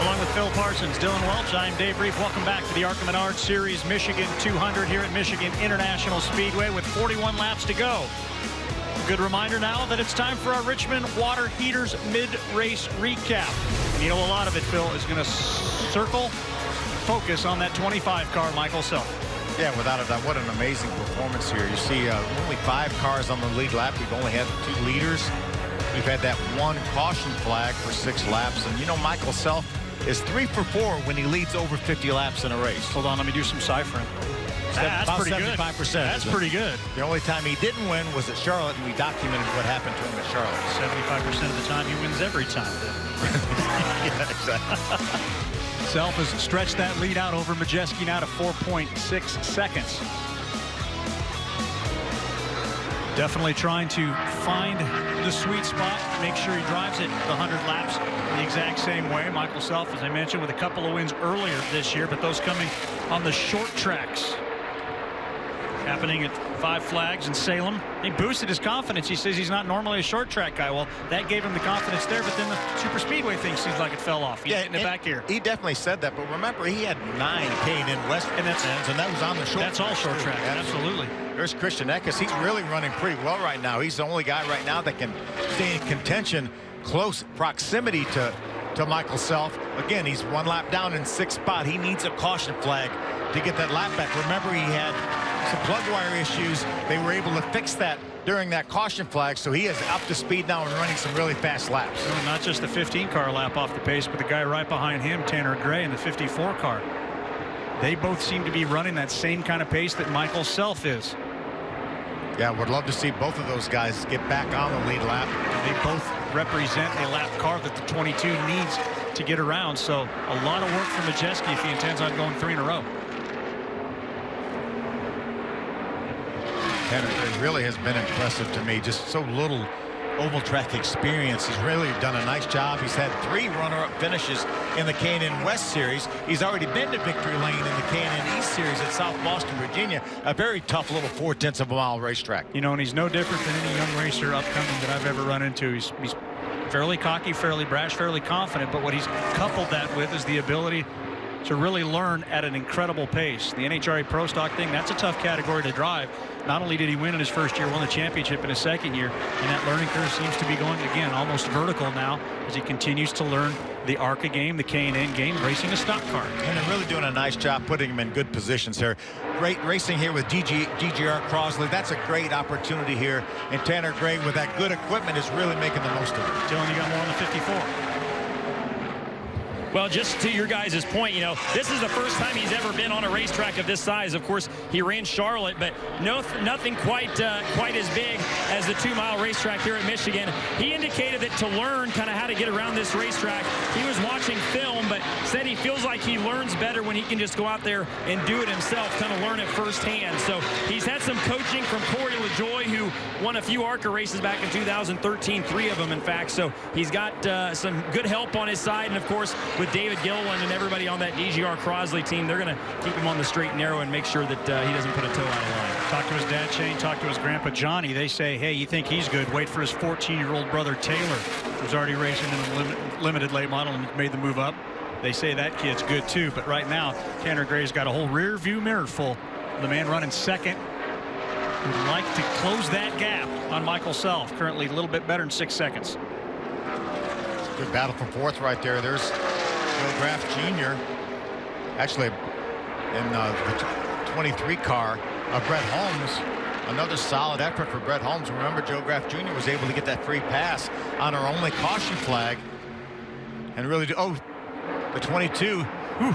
Along with Phil Parsons, Dylan Welch, I'm Dave Reef. Welcome back to the ARCA Menards Series Michigan 200 here at Michigan International Speedway with 41 laps to go. Good reminder now that it's time for our Richmond Water Heaters mid-race recap. And you know, a lot of it, Phil, is going to focus on that 25 car, Michael Self. Yeah, without a doubt. What an amazing performance here. You see only 5 cars on the lead lap. We've only had 2 leaders. We've had that 1 caution flag for 6 laps. And you know, Michael Self is 3 for 4 when he leads over 50 laps in a race. Hold on, let me do some ciphering. That's pretty good. 75%. That's pretty good. The only time he didn't win was at Charlotte, and we documented what happened to him at Charlotte. 75% of the time, he wins every time. Yeah, exactly. Self has stretched that lead out over Majeski now to 4.6 seconds. Definitely trying to find the sweet spot, make sure he drives it the 100 laps the exact same way. Michael Self, as I mentioned, with a couple of wins earlier this year, but those coming on the short tracks. Happening at 5 Flags in Salem. He boosted his confidence. He says he's not normally a short track guy. Well, that gave him the confidence there, but then the super speedway thing seems like it fell off. He's getting it back here. He definitely said that, but remember, he had 9 K&N West and that was on the short. That's all short track. Absolutely. There's Christian Equis. He's really running pretty well right now. He's the only guy right now that can stay in contention, close proximity to Michael Self. Again, he's 1 lap down in 6th spot. He needs a caution flag to get that lap back. Remember, he had some plug wire issues. They were able to fix that during that caution flag, so he is up to speed now and running some really fast laps. Well, not just the 15-car lap off the pace, but the guy right behind him, Tanner Gray, in the 54 car. They both seem to be running that same kind of pace that Michael Self is. Yeah, would love to see both of those guys get back on the lead lap. They both represent a lap car that the 22 needs to get around. So a lot of work for Majeski if he intends on going 3 in a row. Tanner Gray really has been impressive to me. Just so little oval track experience. He's really done a nice job. He's had 3 runner-up finishes in the K&N West Series. He's already been to victory lane in the K&N East Series at South Boston, Virginia. A very tough little 0.4 of a mile racetrack. You know, and he's no different than any young racer upcoming that I've ever run into. He's fairly cocky, fairly brash, fairly confident, but what he's coupled that with is the ability to really learn at an incredible pace. The NHRA Pro Stock thing, that's a tough category to drive. Not only did he win in his first year, won the championship in his second year, and that learning curve seems to be going, again, almost vertical now as he continues to learn the ARCA game, the K&N game, racing a stock car. And they're really doing a nice job putting him in good positions here. Great racing here with DGR Crosley. That's a great opportunity here. And Tanner Gray, with that good equipment, is really making the most of it. Dylan, you got more on the 54. Well, just to your guys' point, you know, this is the first time he's ever been on a racetrack of this size. Of course, he ran Charlotte, but nothing quite as big as the 2-mile racetrack here at Michigan. He indicated that to learn kind of how to get around this racetrack, he was watching film, but said he feels like he learns better when he can just go out there and do it himself, kind of learn it firsthand. So he's had some coaching from Corey LaJoie, who won a few ARCA races back in 2013, 3 of them, in fact. So he's got some good help on his side, and of course, with David Gilliland and everybody on that DGR Crosley team, they're going to keep him on the straight and narrow and make sure that he doesn't put a toe out of line. Talk to his dad, Shane. Talk to his grandpa, Johnny. They say, hey, you think he's good? Wait for his 14-year-old brother, Taylor, who's already racing in a limited late model and made the move up. They say that kid's good, too. But right now, Tanner Gray's got a whole rear view mirror full. The man running second would like to close that gap on Michael Self. Currently a little bit better than 6 seconds. Good battle for 4th right there. There's Joe Graff Jr. Actually, in the 23 car of Brett Holmes. Another solid effort for Brett Holmes. Remember, Joe Graff Jr. was able to get that free pass on our only caution flag. And really do, the 22.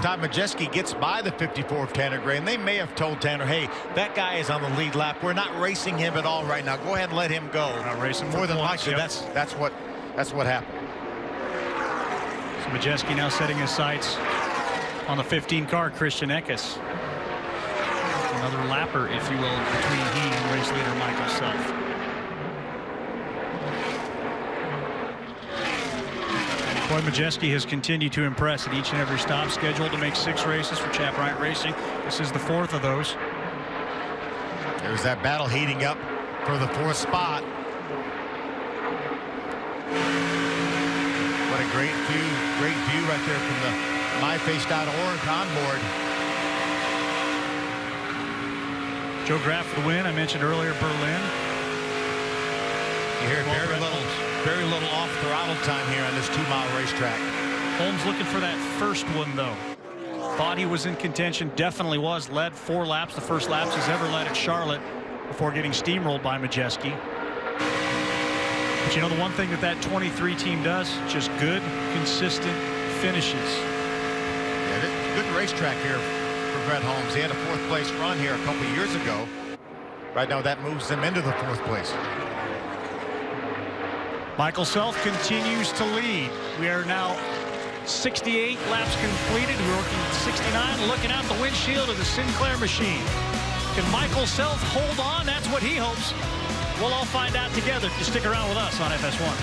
Todd Majeski gets by the 54 of Tanner Gray, and they may have told Tanner, hey, that guy is on the lead lap. We're not racing him at all right now. Go ahead and let him go. Not racing more than points, likely. yep. That's what happened. So Majeski now setting his sights on the 15 car, Christian Equis. Another lapper, if you will, between he and race leader Michael Self. Boy, Majeski has continued to impress at each and every stop, scheduled to make 6 races for Chap Bryant Racing. This is the 4th of those. There's that battle heating up for the 4th spot. What a great view right there from the myface.org onboard. Joe Graff for the win. I mentioned earlier Berlin. You hear very little off throttle time here on this 2-mile racetrack. Holmes looking for that first one, though. Thought he was in contention, definitely was. Led 4 laps, the first laps he's ever led at Charlotte before getting steamrolled by Majeski. But you know, the one thing that 23 team does, just good, consistent finishes. Yeah, good racetrack here for Brett Holmes. He had a 4th place run here a couple years ago. Right now, that moves him into the 4th place. Michael Self continues to lead. We are now 68 laps completed. We're working 69, looking out the windshield of the Sinclair machine. Can Michael Self hold on? That's what he hopes. We'll all find out together. Just stick around with us on FS1.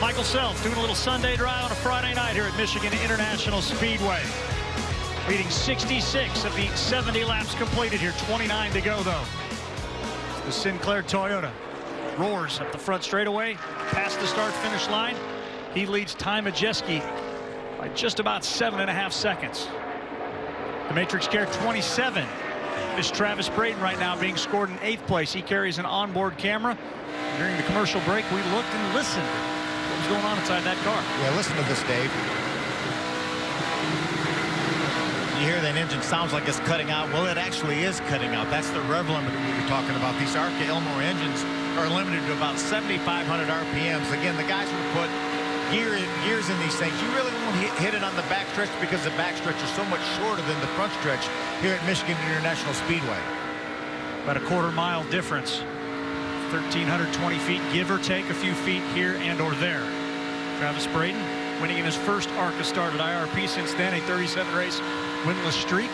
Michael Self doing a little Sunday drive on a Friday night here at Michigan International Speedway. Leading 66 of the 70 laps completed here. 29 to go, though. The Sinclair Toyota roars up the front straightaway, past the start-finish line. He leads Ty Majeski by just about 7.5 seconds. The Matrix Care 27 is Travis Brayton right now being scored in 8th place. He carries an onboard camera. During the commercial break, we looked and listened to what was going on inside that car. Yeah, listen to this, Dave. You hear that engine sounds like it's cutting out. Well, it actually is cutting out. That's the rev limiter we were talking about. These ARCA Elmore engines are limited to about 7,500 RPMs. Again, the guys were put gears in these things. You really won't hit it on the backstretch because the backstretch is so much shorter than the front stretch here at Michigan International Speedway. About a quarter-mile difference. 1,320 feet, give or take a few feet here and or there. Travis Braden winning in his first ARCA start at IRP since then, a 37-race winless streak.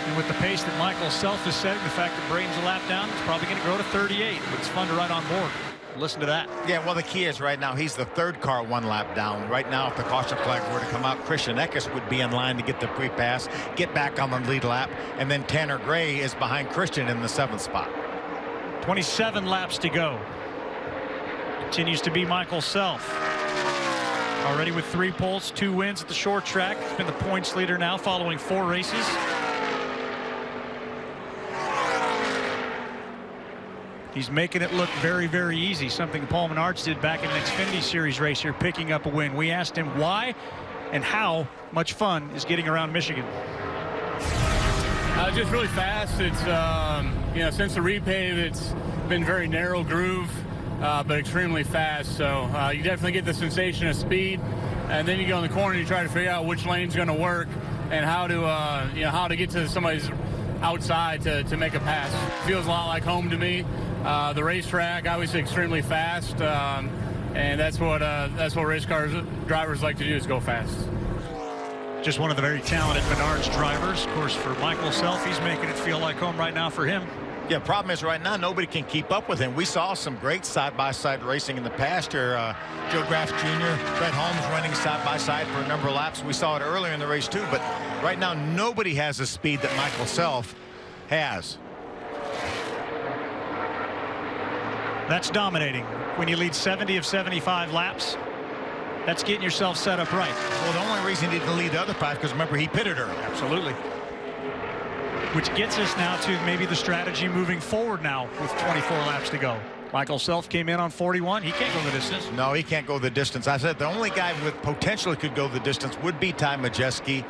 And with the pace that Michael Self is setting, the fact that Braden's a lap down, it's probably going to grow to 38. But it's fun to ride on board. Listen to that. Yeah, well, the key is right now he's the third car one lap down. Right now, if the caution flag were to come out, Christian Equis would be in line to get the pre-pass, get back on the lead lap, and then Tanner Gray is behind Christian in the 7th spot. 27 laps to go. Continues to be Michael Self. Already with 3 poles, 2 wins at the short track. He's been the points leader now following 4 races. He's making it look very, very easy, something Paul Menards did back in an Xfinity Series race here, picking up a win. We asked him why and how much fun is getting around Michigan. Just really fast. It's, you know, since the repave, it's been very narrow groove, but extremely fast. So you definitely get the sensation of speed. And then you go in the corner and you try to figure out which lane's going to work and how to, you know, how to get to somebody's outside to make a pass. Feels a lot like home to me. The racetrack, obviously extremely fast, and that's what race cars drivers like to do, is go fast. Just one of the very talented Menards drivers. Of course, for Michael Self, he's making it feel like home right now for him. Yeah, problem is right now nobody can keep up with him. We saw some great side-by-side racing in the past here. Joe Graff Jr., Brett Holmes running side-by-side for a number of laps. We saw it earlier in the race too, but right now nobody has the speed that Michael Self has. That's dominating. When you lead 70 of 75 laps, that's getting yourself set up right. Well, the only reason he didn't lead the other 5, because remember, he pitted early. Absolutely. Which gets us now to maybe the strategy moving forward now with 24 laps to go. Michael Self came in on 41. He can't go the distance. No, he can't go the distance. I said the only guy with potentially could go the distance would be Ty Majeski.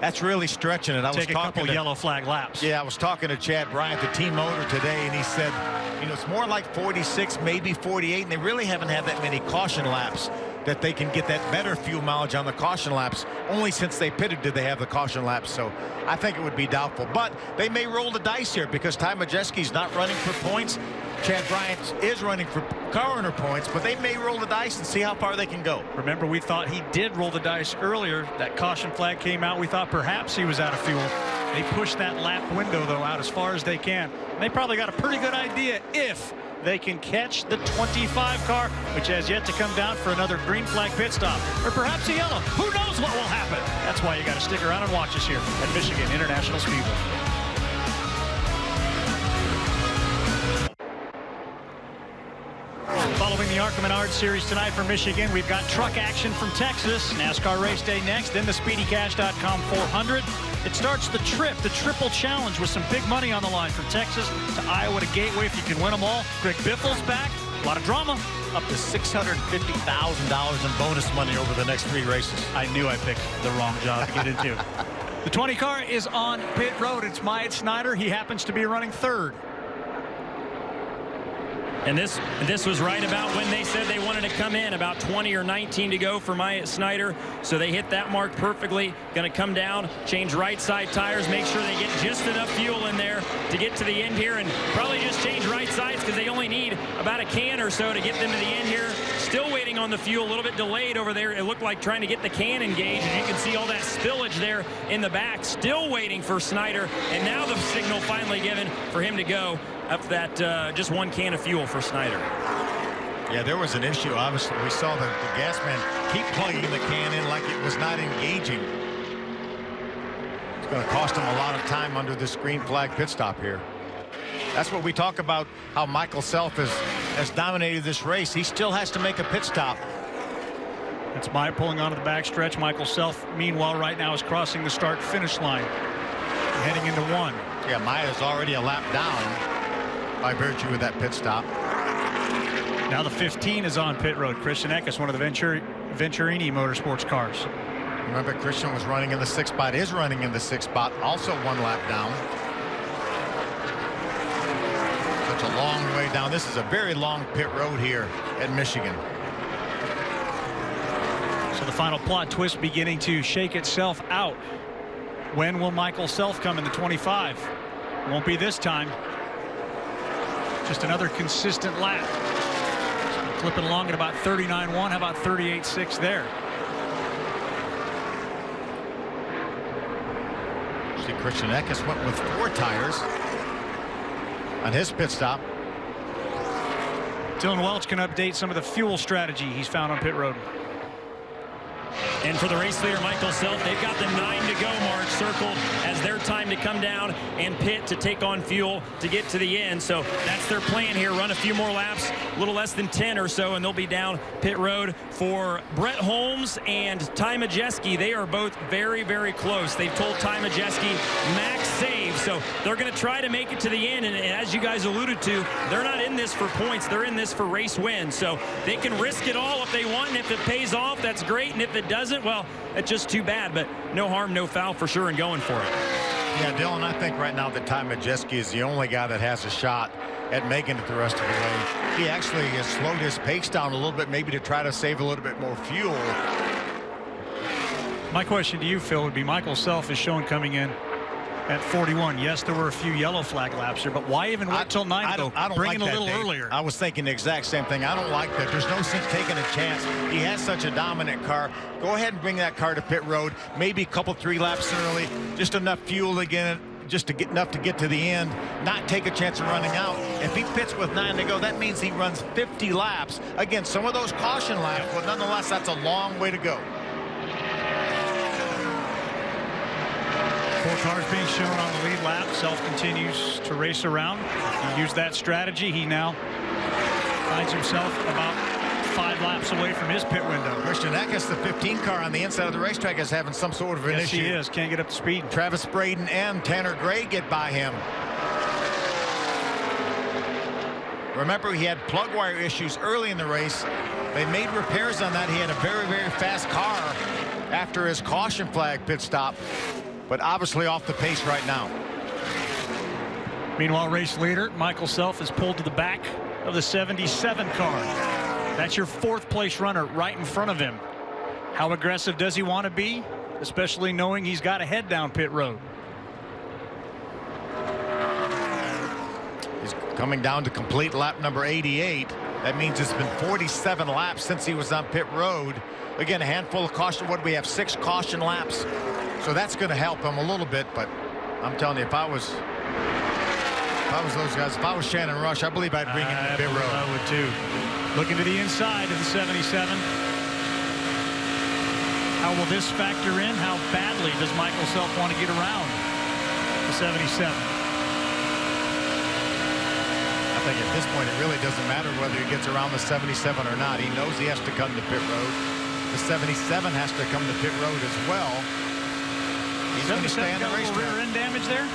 That's really stretching it. I was talking a couple yellow flag laps. Yeah, I was talking to Chad Bryant, the team owner, today, and he said, you know, it's more like 46, maybe 48, and they really haven't had that many caution laps that they can get that better fuel mileage on the caution laps. Only since they pitted did they have the caution laps, so I think it would be doubtful. But they may roll the dice here because Ty Majeski's not running for points. Chad Bryant is running for car owner points, but they may roll the dice and see how far they can go. Remember, we thought he did roll the dice earlier. That caution flag came out. We thought perhaps he was out of fuel. They pushed that lap window, though, out as far as they can. And they probably got a pretty good idea if they can catch the 25 car, which has yet to come down for another green flag pit stop, or perhaps a yellow. Who knows what will happen? That's why you got to stick around and watch us here at Michigan International Speedway. Following the ARCA Menards series tonight for Michigan, we've got truck action from Texas. NASCAR race day next, then the SpeedyCash.com 400. It starts the trip, the triple challenge, with some big money on the line from Texas to Iowa to Gateway if you can win them all. Greg Biffle's back. A lot of drama. Up to $650,000 in bonus money over the next 3 races. I knew I picked the wrong job to get into. The 20 car is on pit road. It's Snyder. He happens to be running 3rd. And this was right about when they said they wanted to come in, about 20 or 19 to go for Snyder. So they hit that mark perfectly. Going to come down, change right side tires, make sure they get just enough fuel in there to get to the end here, and probably just change right sides because they only need about a can or so to get them to the end here. Still waiting on the fuel, a little bit delayed over there. It looked like trying to get the can engaged, and you can see all that spillage there in the back. Still waiting for Snyder, and now the signal finally given for him to go. Up that just 1 can of fuel for Snyder. Yeah, there was an issue. Obviously, we saw the gas man keep plugging the can in like it was not engaging. It's going to cost him a lot of time under this green flag pit stop here. That's what we talk about, how Michael Self has dominated this race. He still has to make a pit stop. That's Maya pulling onto the backstretch. Michael Self, meanwhile, right now is crossing the start-finish line, heading into 1. Yeah, Maya's already a lap down by virtue of that pit stop. Now the 15 is on pit road. Christian Equis, one of the Venturini Motorsports cars. Remember, Christian was running in the 6th spot, is running in the 6th spot, also 1 lap down. Such a long way down. This is a very long pit road here at Michigan. So the final plot twist beginning to shake itself out. When will Michael Self come in the 25? Won't be this time. Just another consistent lap. Clipping along at about 39.1. How about 38.6 there? See, Christian Equis went with 4 tires on his pit stop. Dylan Welch can update some of the fuel strategy he's found on pit road. And for the race leader, Michael Self, they've got the 9 to go mark circled as their time to come down and pit to take on fuel to get to the end. So that's their plan here. Run a few more laps, a little less than 10 or so, and they'll be down pit road. For Brett Holmes and Ty Majeski, they are both very, very close. They've told Ty Majeski max save, so they're going to try to make it to the end. And as you guys alluded to, they're not in this for points. They're in this for race wins. So they can risk it all if they want, and if it pays off, that's great. And if it doesn't, well, it's just too bad, but no harm, no foul for sure in going for it. Yeah, Dylan, I think right now that Ty Majeski is the only guy that has a shot at making it the rest of the way. He actually has slowed his pace down a little bit, maybe to try to save a little bit more fuel. My question to you, Phil, would be Michael Self is shown coming in at 41. Yes, there were a few yellow flag laps here, but why even wait till 9 to go? Bring it a little earlier. I was thinking the exact same thing. I don't like that. There's no sense taking a chance. He has such a dominant car. Go ahead and bring that car to pit road. Maybe a couple 3 laps early. Just enough fuel again, just to get enough to get to the end. Not take a chance of running out. If he pits with 9 to go, that means he runs 50 laps. Again, some of those caution laps, but nonetheless, that's a long way to go. 4 cars being shown on the lead lap. Self continues to race around. If he used that strategy, he now finds himself about 5 laps away from his pit window. Christian Equis, the 15 car on the inside of the racetrack, is having some sort of an issue. Yes, he is. Can't get up to speed. Travis Braden and Tanner Gray get by him. Remember, he had plug wire issues early in the race. They made repairs on that. He had a very, very fast car after his caution flag pit stop, but obviously off the pace right now. Meanwhile, race leader Michael Self is pulled to the back of the 77 car. That's your 4th place runner right in front of him. How aggressive does he want to be, especially knowing he's got to head down pit road? He's coming down to complete lap number 88. That means it's been 47 laps since he was on pit road. Again, a handful of caution. What do we have? 6 caution laps. So that's going to help him a little bit. But I'm telling you, if I was those guys, if I was Shannon Rush, I believe I'd bring him to pit road. I would too. Looking to the inside of the 77. How will this factor in? How badly does Michael Self want to get around the 77? I think at this point it really doesn't matter whether he gets around the 77 or not. He knows he has to come to pit road. The 77 has to come to pit road as well. He's going to stay on the racetrack. Rear end damage there?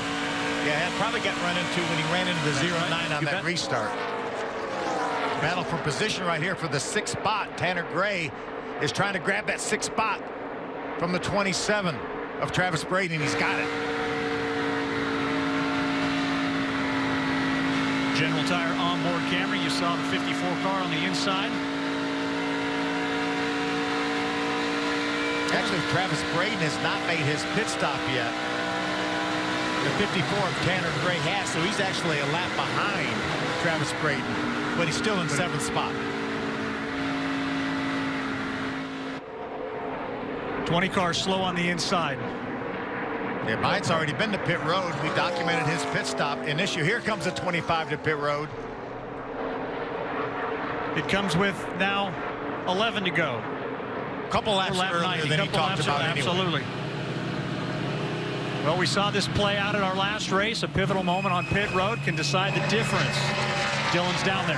Yeah, probably got run into when he ran into the 09 on that restart. Battle for position right here for the 6th spot. Tanner Gray is trying to grab that 6th spot from the 27 of Travis Braden. He's got it. General Tire onboard camera. You saw the 54 car on the inside. Actually, Travis Braden has not made his pit stop yet. The 54 of Tanner Gray has, so he's actually a lap behind Travis Braden, but he's still in 7th spot. 20 cars slow on the inside. Yeah, Mike's already been to pit road. We documented his pit stop. An issue. Here comes a 25 to pit road. It comes with now 11 to go. Couple laps earlier than he talked about anyway. Absolutely. Well, we saw this play out at our last race. A pivotal moment on pit road can decide the difference. Dylan's down there.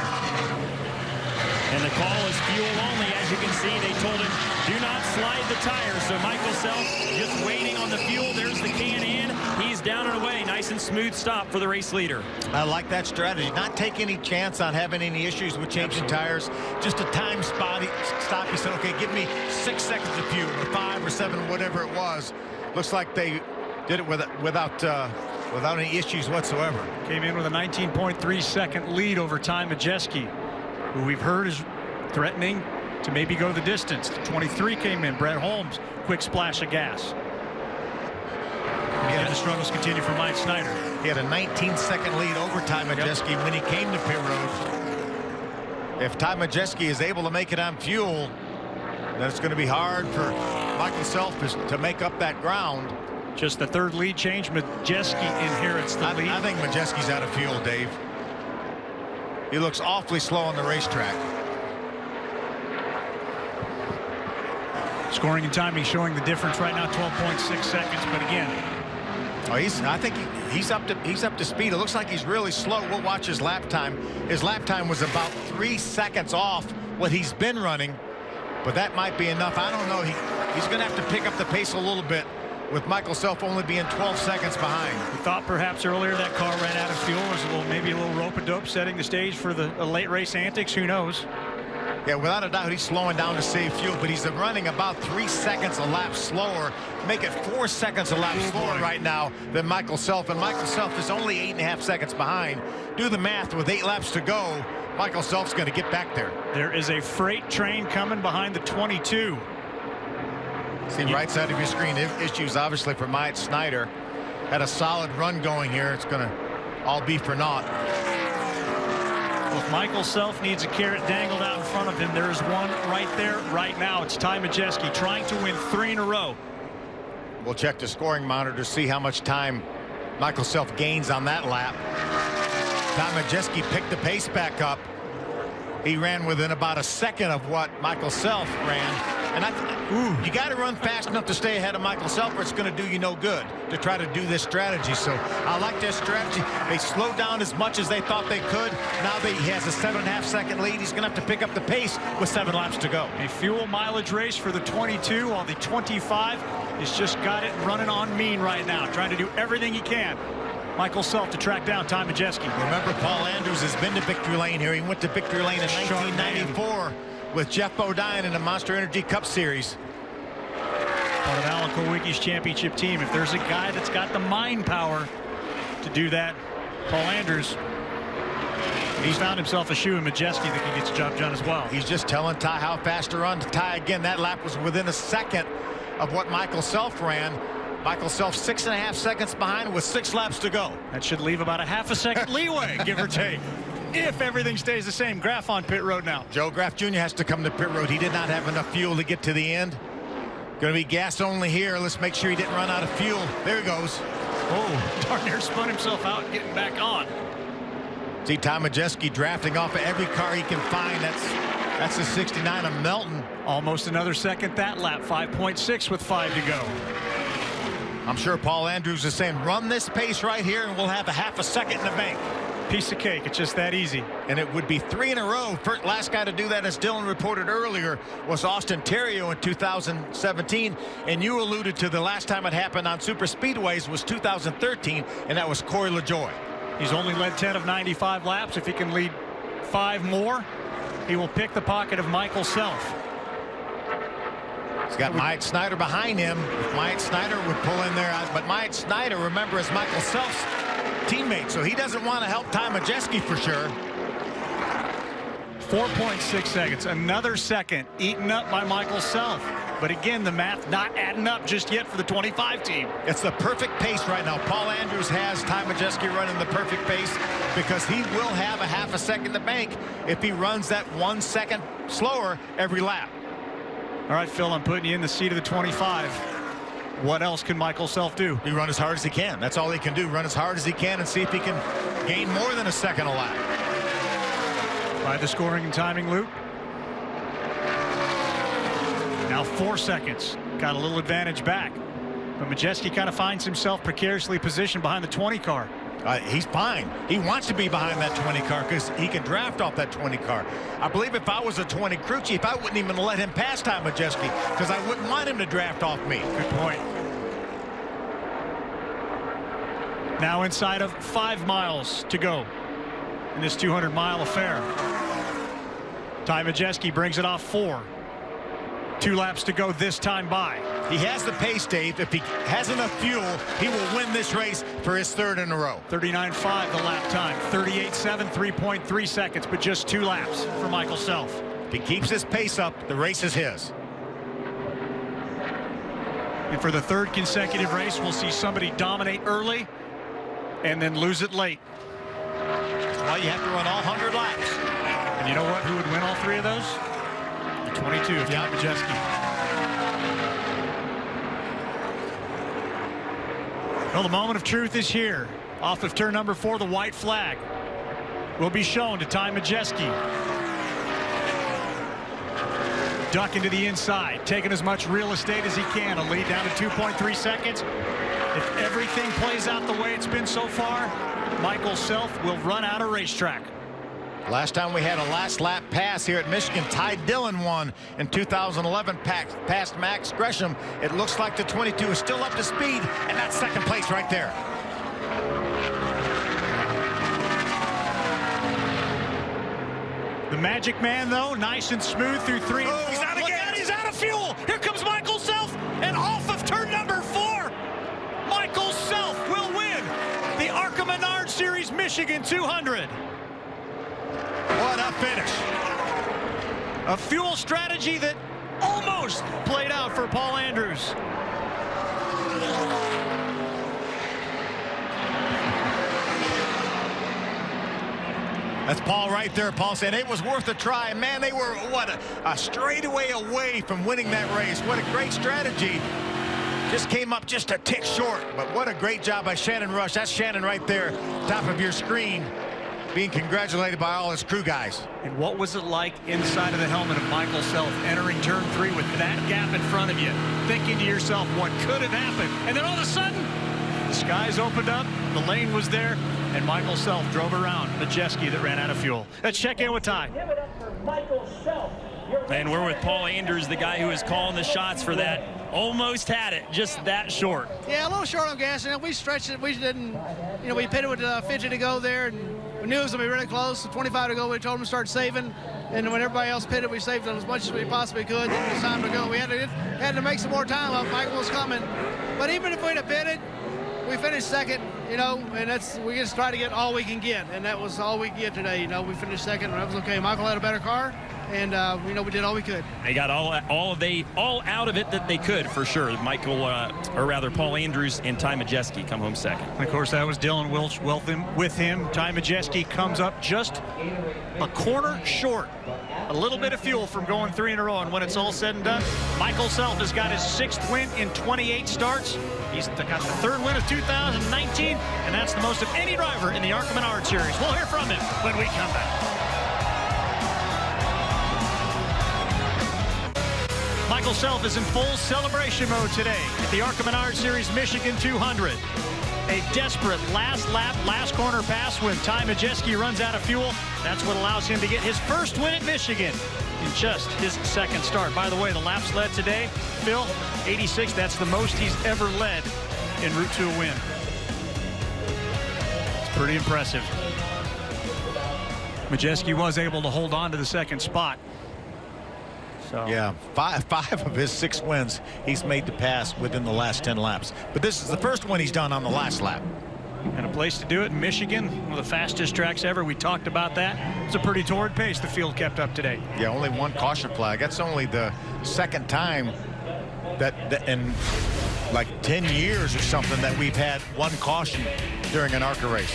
And the call is fuel only. As you can see, they told him, do not slide the tires. So Michael Self just waiting on the fuel. There's the can in. He's down and away. Nice and smooth stop for the race leader. I like that strategy. Not take any chance on having any issues with changing tires. Just a time stop. He said, okay, give me 6 seconds of fuel, or 5 or 7, whatever it was. Looks like they did it without any issues whatsoever. Came in with a 19.3 second lead over Ty Majeski, who we've heard is threatening to maybe go the distance. The 23 came in. Brett Holmes, quick splash of gas. And the struggles continue for Mike Snyder. He had a 19-second lead over Ty Majeski when he came to pit road. If Ty Majeski is able to make it on fuel, then it's going to be hard for Michael Self to make up that ground. Just the third lead change. Majeski inherits the lead. I think Majeski's out of fuel, Dave. He looks awfully slow on the racetrack. Scoring and timing showing the difference right now, 12.6 seconds. But again, I think he's up to speed. It looks like he's really slow. We'll watch his lap time. His lap time was about 3 seconds off what he's been running, but that might be enough. I don't know. He's going to have to pick up the pace a little bit with Michael Self only being 12 seconds behind. We thought perhaps earlier that car ran out of fuel. Was maybe a little rope-a-dope setting the stage for the late race antics. Who knows? Yeah, without a doubt, he's slowing down to save fuel, but he's running about 3 seconds a lap slower. Make it 4 seconds a lap slower right now than Michael Self, and Michael Self is only 8.5 seconds behind. Do the math. With 8 laps to go, Michael Self's going to get back there. There is a freight train coming behind the 22. See right side of your screen, issues obviously for Mike Snyder. Had a solid run going here. It's going to all be for naught. Well, if Michael Self needs a carrot dangled out in front of him, there's one right there right now. It's Ty Majeski trying to win 3 in a row. We'll check the scoring monitor to see how much time Michael Self gains on that lap. Ty Majeski picked the pace back up. He ran within about a second of what Michael Self ran. And you got to run fast enough to stay ahead of Michael Self, or it's going to do you no good to try to do this strategy. So I like this strategy. They slowed down as much as they thought they could. Now he has a 7.5 second lead. He's going to have to pick up the pace with 7 laps to go. A fuel mileage race for the 22, while the 25 has just got it running on mean right now, trying to do everything he can. Michael Self to track down Ty Majeski. Remember, Paul Andrews has been to victory lane here. He went to victory lane in 1994 with Jeff Bodine in the Monster Energy Cup Series. Part of Alan Kulwicki's championship team. If there's a guy that's got the mind power to do that, Paul Andrews. He's found himself a shoe in Majeski that can get the job done as well. He's just telling Ty how fast to run. Ty, again, that lap was within a second of what Michael Self ran. Michael Self 6.5 seconds behind with 6 laps to go. That should leave about a half a second leeway, give or take, if everything stays the same. Graf on pit road now. Joe Graf Jr. has to come to pit road. He did not have enough fuel to get to the end. Going to be gas only here. Let's make sure he didn't run out of fuel. There he goes. Oh, darn near spun himself out and getting back on. See Ty Majeski drafting off of every car he can find. That's the 69 of Melton. Almost another second that lap. 5.6 with 5 to go. I'm sure Paul Andrews is saying, run this pace right here and we'll have a half a second in the bank. Piece of cake. It's just that easy. And it would be 3 in a row. First, last guy to do that, as Dylan reported earlier, was Austin Theriault in 2017. And you alluded to the last time it happened on super speedways was 2013, and that was Corey LaJoie. He's only led 10 of 95 laps. If he can lead 5 more, he will pick the pocket of Michael Self. He's got Mike Snyder behind him. Mike Snyder would pull in there, but Mike Snyder, remember, is Michael Self's teammate, so he doesn't want to help Ty Majeski for sure. 4.6 seconds, another second eaten up by Michael Self. But again, the math not adding up just yet for the 25 team. It's the perfect pace right now. Paul Andrews has Ty Majeski running the perfect pace because he will have a half a second to bank if he runs that 1 second slower every lap. All right, Phil, I'm putting you in the seat of the 25. What else can Michael Self do? He run as hard as he can. That's all he can do. Run as hard as he can and see if he can gain more than a second a lap. By the scoring and timing loop. Now 4 seconds. Got a little advantage back. But Majeski kind of finds himself precariously positioned behind the 20 car. He's fine. He wants to be behind that 20 car because he can draft off that 20 car. I believe if I was a 20 crew chief, I wouldn't even let him pass Ty Majeski because I wouldn't want him to draft off me. Good point. Now inside of 5 miles to go in this 200-mile affair. Ty Majeski brings it off 4. 2 laps to go this time by. He has the pace, Dave. If he has enough fuel, he will win this race for his 3rd in a row. 39.5 the lap time. 38.7, 3.3 seconds, but just 2 laps for Michael Self. If he keeps his pace up, the race is his. And for the third consecutive race, we'll see somebody dominate early and then lose it late. That's why you have to run all 100 laps. And you know what? Who would win all three of those? The 22 of Tom Majeski. Well, the moment of truth is here. Off of turn number 4, the white flag will be shown to Ty Majeski. Ducking to the inside, taking as much real estate as he can. A lead down to 2.3 seconds. If everything plays out the way it's been so far, Michael Self will run out of racetrack. Last time we had a last lap pass here at Michigan, Ty Dillon won in 2011 past Max Gresham. It looks like the 22 is still up to speed, and that's second place right there. The Magic Man, though, nice and smooth through 3 and 4. He's out again. He's out of fuel. Here comes Michael Self, and off of turn number 4, Michael Self will win the ARCA Menards Series Michigan 200. What a finish. A fuel strategy that almost played out for Paul Andrews. That's Paul right there. Paul saying it was worth a try. Man, they were, what, a straightaway away from winning that race. What a great strategy. Just came up just a tick short. But what a great job by Shannon Rush. That's Shannon right there, top of your screen, being congratulated by all his crew guys. And what was it like inside of the helmet of Michael Self entering turn 3 with that gap in front of you, thinking to yourself what could have happened? And then all of a sudden, the skies opened up, the lane was there, and Michael Self drove around Majeski that ran out of fuel. Let's check in with Ty. Give it up for Michael Self. And we're with Paul Andrews, the guy who was calling the shots for that. Almost had it, just that short. Yeah, a little short on gas. We stretched it. We didn't, we pitted with 50 to go there, and we knew it was going to be really close. So 25 to go, we told them to start saving. And when everybody else pitted, we saved as much as we possibly could. Then it was time to go. We had to make some more time up. Michael was coming. But even if we'd have pitted, we finished second, and we just try to get all we can get. And that was all we could get today. We finished second, and that was okay. Michael had a better car. And we did all we could. They got all out of it that they could, for sure. Michael, or rather Paul Andrews and Ty Majeski come home second. And of course, that was Dylan Welch with him. Ty Majeski comes up just a corner short. A little bit of fuel from going 3 in a row. And when it's all said and done, Michael Self has got his 6th win in 28 starts. He's got the 3rd win of 2019, and that's the most of any driver in the ARCA Menards Series. We'll hear from him when we come back. Michael Self is in full celebration mode today at the ARCA Menards Series Michigan 200. A desperate last lap, last corner pass when Ty Majeski runs out of fuel. That's what allows him to get his first win at Michigan in just his 2nd start. By the way, the laps led today, Phil, 86. That's the most he's ever led en route to a win. It's pretty impressive. Majeski was able to hold on to the 2nd spot. So. Yeah, five of his 6 wins he's made to pass within the last 10 laps. But this is the first one he's done on the last lap. And a place to do it in Michigan, one of the fastest tracks ever. We talked about that. It's a pretty torrid pace the field kept up today. Yeah, only 1 caution flag. That's only the 2nd time that in like 10 years or something that we've had 1 caution during an ARCA race.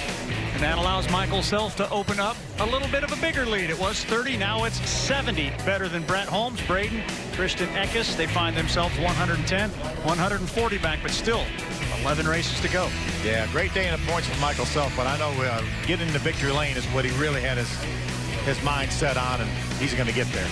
And that allows Michael Self to open up a little bit of a bigger lead. It was 30, now it's 70. Better than Brett Holmes, Braden, Tristan Equis. They find themselves 110, 140 back, but still 11 races to go. Yeah, great day in the points for Michael Self, but I know getting to victory lane is what he really had his mind set on, and he's going to get there.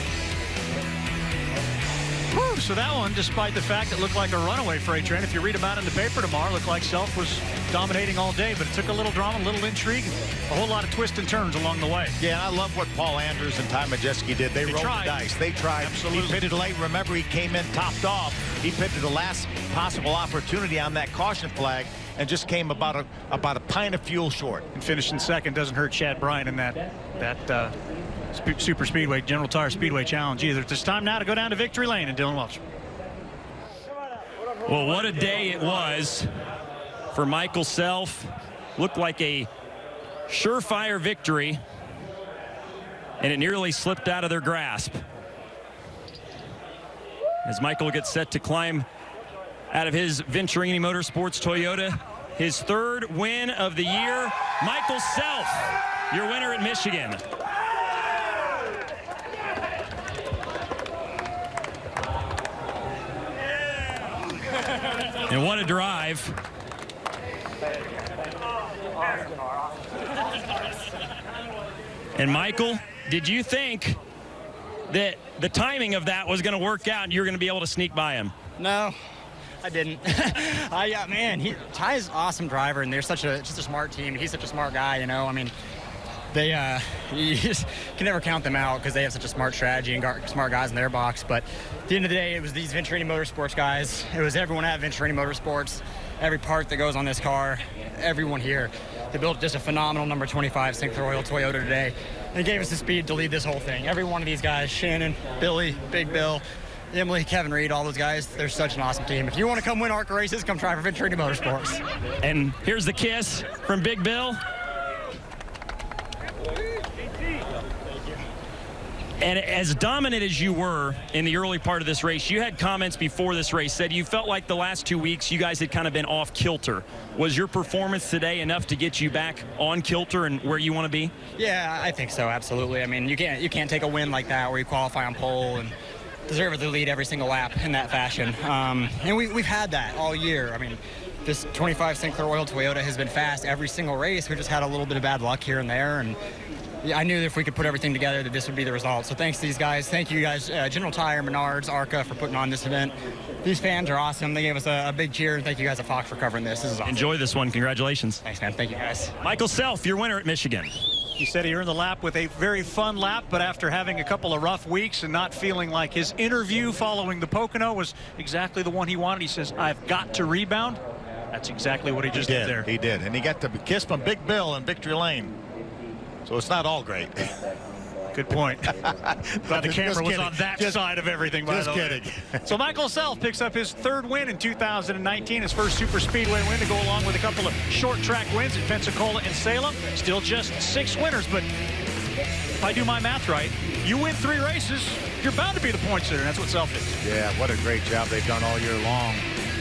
Whew, so that one, despite the fact it looked like a runaway freight train, if you read about it in the paper tomorrow, looked like Self was dominating all day, but it took a little drama, a little intrigue, a whole lot of twists and turns along the way. Yeah, and I love what Paul Andrews and Ty Majeski did. They rolled the dice. They tried. Absolutely. He pitted late. Remember, he came in topped off. He pitted the last possible opportunity on that caution flag and just came about a pint of fuel short. And finishing 2nd doesn't hurt Chad Bryant in that Super Speedway, General Tire Speedway Challenge either. It's time now to go down to victory lane and Dylan Welch. Well, what a day it was for Michael Self. Looked like a surefire victory, and it nearly slipped out of their grasp. as Michael gets set to climb out of his Venturini Motorsports Toyota. His third win of the year. Michael Self, your winner at Michigan. And what a drive. And Michael, did you think that the timing of that was going to work out and you were going to be able to sneak by him? No, I didn't. Man, Ty's an awesome driver, and they're just a smart team. He's such a smart guy, you know. I mean, you just can never count them out because they have such a smart strategy and smart guys in their box. But at the end of the day, it was these Venturini Motorsports guys. It was everyone at Venturini Motorsports. Every part that goes on this car, everyone here. They built just a phenomenal number 25 Sinclair Oil Toyota today. And it gave us the speed to lead this whole thing. Every one of these guys, Shannon, Billy, Big Bill, Emily, Kevin Reed, all those guys, they're such an awesome team. If you want to come win ARCA races, come try for Venturini Motorsports. And here's the kiss from Big Bill. And as dominant as you were in the early part of this race, you had comments before this race, said you felt like the last 2 weeks you guys had kind of been off kilter. Was your performance today enough to get you back on kilter and where you want to be? Yeah, I think so, absolutely. I mean, you can't take a win like that where you qualify on pole and deservedly lead every single lap in that fashion. And we've had that all year. I mean, this 25 Sinclair Oil Toyota has been fast every single race. We just had a little bit of bad luck here and there, and yeah, I knew that if we could put everything together that this would be the result. So thanks to these guys. Thank you guys, General Tire, Menards, ARCA for putting on this event. These fans are awesome. They gave us a big cheer, and thank you guys at Fox for covering this. This is awesome. Enjoy this one. Congratulations. Thanks, man. Thank you, guys. Michael Self, your winner at Michigan. He said he earned the lap with a very fun lap, but after having a couple of rough weeks and not feeling like his interview following the Pocono was exactly the one he wanted, he says, I've got to rebound. That's exactly what he just did there. He did, and he got the kiss from Big Bill in Victory Lane. So it's not all great. Good point. Glad the camera was on that side of everything, by the way. Just kidding. So Michael Self picks up his third win in 2019, his first Super Speedway win to go along with a couple of short track wins in Pensacola and Salem. Still just 6 winners, but if I do my math right, you win 3 races, you're bound to be the point sitter, and that's what Self is. Yeah, what a great job they've done all year long.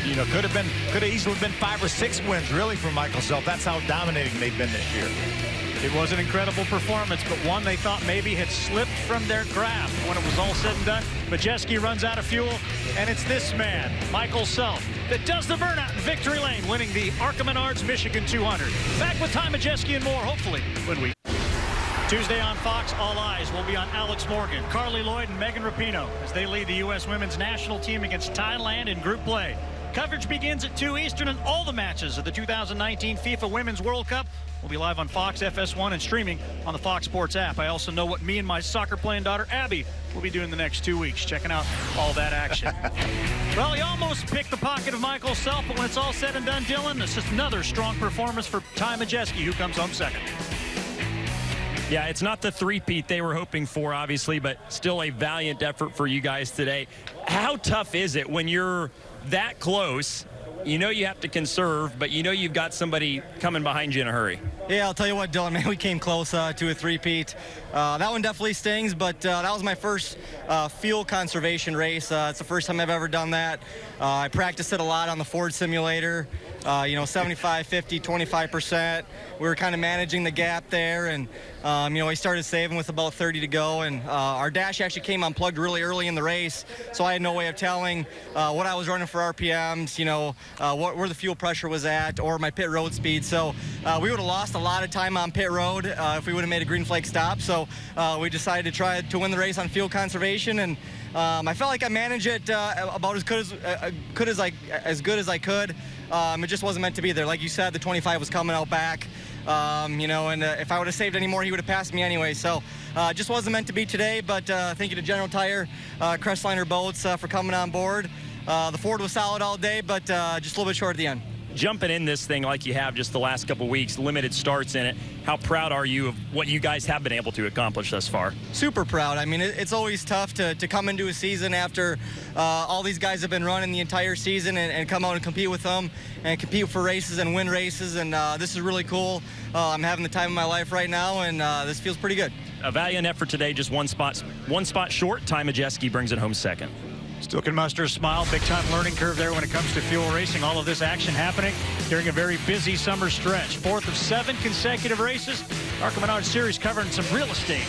You know, could have easily been 5 or 6 wins, really, for Michael Self. That's how dominating they've been this year. It was an incredible performance, but one they thought maybe had slipped from their grasp when it was all said and done. Majeski runs out of fuel, and it's this man, Michael Self, that does the burnout in Victory Lane, winning the ARCA Menards Michigan 200. Back with Ty Majeski and more, hopefully, when we... Tuesday on Fox, all eyes will be on Alex Morgan, Carly Lloyd, and Megan Rapinoe as they lead the U.S. women's national team against Thailand in group play. Coverage begins at 2 Eastern, and all the matches of the 2019 FIFA Women's World Cup will be live on Fox FS1 and streaming on the Fox Sports app. I also know what me and my soccer-playing daughter, Abby, will be doing the next 2 weeks, checking out all that action. Well, he almost picked the pocket of Michael Self, but when it's all said and done, Dylan, it's just another strong performance for Ty Majeski, who comes home second. Yeah, it's not the three-peat they were hoping for, obviously, but still a valiant effort for you guys today. How tough is it when you're that close? You know you have to conserve, but you know you've got somebody coming behind you in a hurry. Yeah, I'll tell you what, Dylan, man, we came close to a three-peat. That one definitely stings, but that was my first fuel conservation race. It's the first time I've ever done that. I practiced it a lot on the Ford simulator. 75, 50, 25%. We were kind of managing the gap there, and we started saving with about 30 to go, and our dash actually came unplugged really early in the race, so I had no way of telling what I was running for RPMs, where the fuel pressure was at, or my pit road speed. So we would have lost a lot of time on pit road if we would have made a green flag stop. So we decided to try to win the race on fuel conservation, and I felt like I managed it about as good as I could. It just wasn't meant to be there. Like you said, the 25 was coming out back, and if I would have saved any more, he would have passed me anyway. So just wasn't meant to be today, but thank you to General Tire, Crestliner Boats for coming on board. The Ford was solid all day, but just a little bit short at the end. Jumping in this thing like you have just the last couple weeks, limited starts in it, how proud are you of what you guys have been able to accomplish thus far? Super proud. I mean, it's always tough to come into a season after all these guys have been running the entire season and come out and compete with them and compete for races and win races, and this is really cool. I'm having the time of my life right now, and this feels pretty good. A valiant effort today, just one spot short. Ty Majeski brings it home second. Still can muster a smile. Big-time learning curve there when it comes to fuel racing. All of this action happening during a very busy summer stretch. 4th of 7 consecutive races. ARCA Menards Series covering some real estate.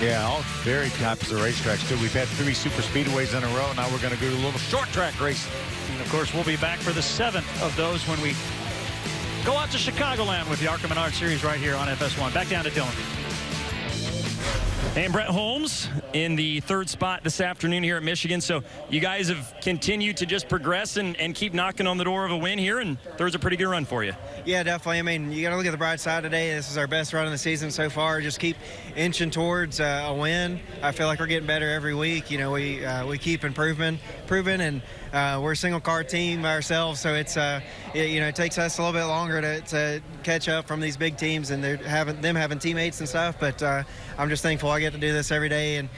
Yeah, all very types of racetracks, too. We've had 3 super speedways in a row. Now we're going to do a little short track race. And, of course, we'll be back for the 7th of those when we go out to Chicagoland with the ARCA Menards Series right here on FS1. Back down to Dylan. And Brett Holmes in the 3rd spot this afternoon here at Michigan. So you guys have continued to just progress and keep knocking on the door of a win here, and 3rd's a pretty good run for you. Yeah, definitely. I mean, you got to look at the bright side today. This is our best run of the season so far. Just keep inching towards a win. I feel like we're getting better every week. You know, we keep improving, and we're a single car team ourselves, so it's it takes us a little bit longer to catch up from these big teams and them having teammates and stuff. But I'm just thankful I get to do this every day and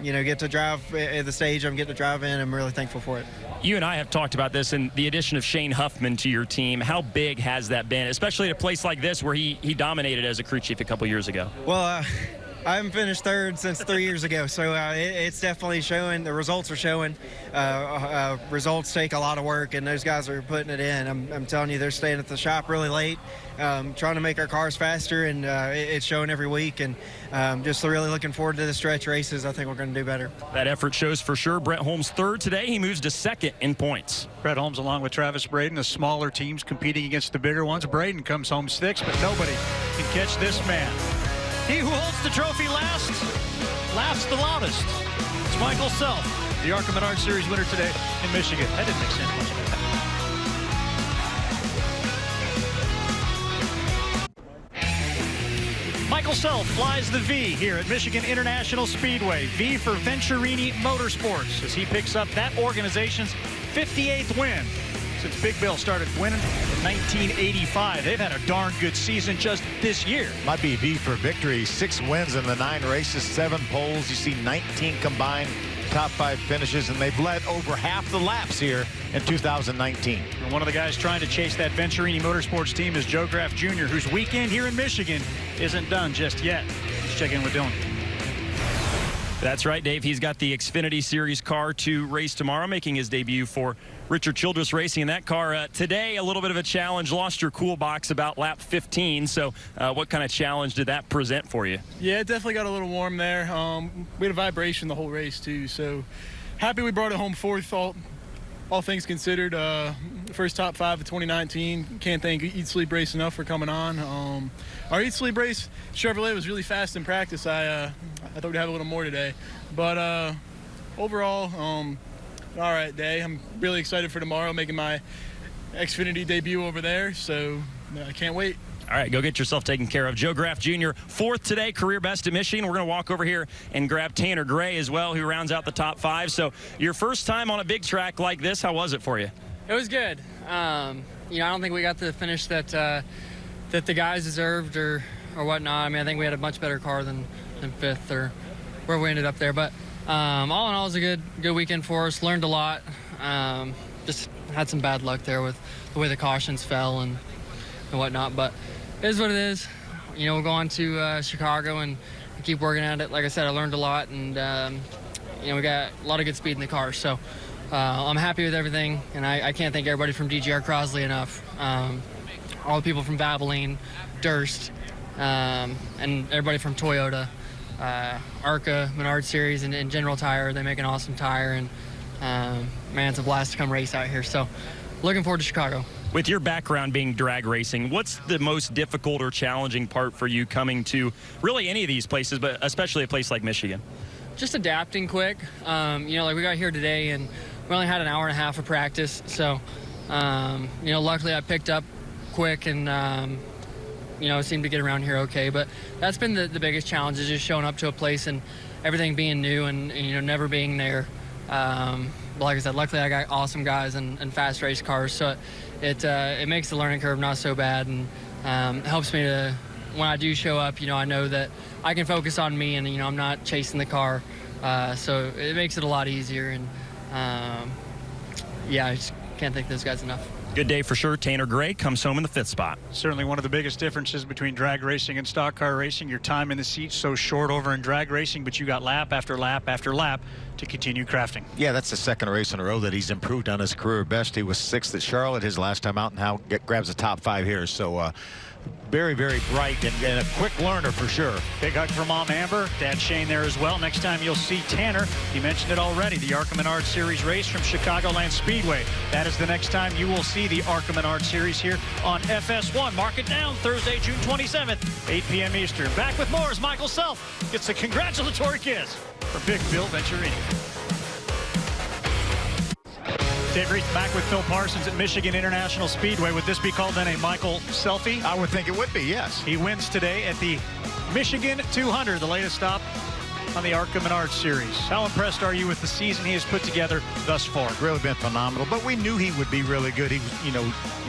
get to drive at the stage I'm getting to drive in. I'm really thankful for it. You and I have talked about this and the addition of Shane Huffman to your team. How big has that been, especially at a place like this where he dominated as a crew chief a couple years ago? Well, I haven't finished 3rd since 3 years ago, so it's definitely showing. The results are showing. Results take a lot of work, and those guys are putting it in. I'm telling you, they're staying at the shop really late, trying to make our cars faster, and it's showing every week. And just really looking forward to the stretch races. I think we're going to do better. That effort shows for sure. Brett Holmes 3rd today. He moves to 2nd in points. Brett Holmes along with Travis Braden, the smaller teams competing against the bigger ones. Braden comes home 6th, but nobody can catch this man. He who holds the trophy last, laughs the loudest. It's Michael Self, the ARCA Menards Series winner today in Michigan. That didn't make sense much. Michael Self flies the V here at Michigan International Speedway. V for Venturini Motorsports as he picks up that organization's 58th win since Big Bill started winning in 1985. They've had a darn good season just this year. Might be V for victory. 6 wins in the 9 races, 7 poles. You see 19 combined top 5 finishes, and they've led over half the laps here in 2019. And one of the guys trying to chase that Venturini Motorsports team is Joe Graff Jr., whose weekend here in Michigan isn't done just yet. Let's check in with Dylan. That's right, Dave. He's got the Xfinity Series car to race tomorrow, making his debut for Richard Childress Racing in that car. Today, a little bit of a challenge. Lost your cool box about lap 15. So what kind of challenge did that present for you? Yeah, it definitely got a little warm there. We had a vibration the whole race, too. So happy we brought it home 4th, all things considered. First top 5 of 2019. Can't thank Eat Sleep Race enough for coming on. Our Eat Sleep Race, Chevrolet was really fast in practice. I thought we'd have a little more today. But overall, all right day. I'm really excited for tomorrow, making my Xfinity debut over there. So I can't wait. All right, go get yourself taken care of. Joe Graff Jr., 4th today, career best at Michigan. We're going to walk over here and grab Tanner Gray as well, who rounds out the top 5. So your first time on a big track like this, how was it for you? It was good. I don't think we got the finish that the guys deserved or whatnot. I mean, I think we had a much better car than 5th or where we ended up there. But all in all, it was a good weekend for us. Learned a lot. Just had some bad luck there with the way the cautions fell and whatnot. But it is what it is. We'll go on to Chicago and keep working at it. Like I said, I learned a lot, and we got a lot of good speed in the car. So I'm happy with everything, and I can't thank everybody from DGR Crosley enough. All the people from Valvoline, Durst, and everybody from Toyota, ARCA Menards Series, and General Tire. They make an awesome tire, and man, it's a blast to come race out here. So looking forward to Chicago. With your background being drag racing, what's the most difficult or challenging part for you coming to really any of these places, but especially a place like Michigan? Just adapting quick. Like we got here today, and we only had an hour and a half of practice. So, luckily I picked up quick and, seemed to get around here okay. But that's been the biggest challenge, is just showing up to a place and everything being new and never being there. But like I said, luckily I got awesome guys and fast race cars. So it makes the learning curve not so bad, and helps me to, when I do show up, I know that I can focus on me, and I'm not chasing the car, so it makes it a lot easier. And I just can't thank those guys enough. Good day for sure. Tanner Gray comes home in the 5th spot. Certainly one of the biggest differences between drag racing and stock car racing. Your time in the seat so short over in drag racing, but you got lap after lap after lap to continue crafting. Yeah, that's the second race in a row that he's improved on his career best. He was 6th at Charlotte his last time out, and now grabs the top 5 here. So very, very bright and a quick learner for sure. Big hug for Mom Amber, Dad Shane there as well. Next time you'll see Tanner, he mentioned it already, the ARCA Menards Series race from Chicagoland Speedway. That is the next time you will see the ARCA Menards Series here on FS1. Mark it down, Thursday, June 27th, 8 p.m. Eastern. Back with more as Michael Self gets a congratulatory kiss from Big Bill Venturini. Dave Reese back with Phil Parsons at Michigan International Speedway. Would this be called then a Michael selfie? I would think it would be, yes. He wins today at the Michigan 200, the latest stop on the ARCA Menards Series. How impressed are you with the season he has put together thus far? Really been phenomenal, but we knew he would be really good. He,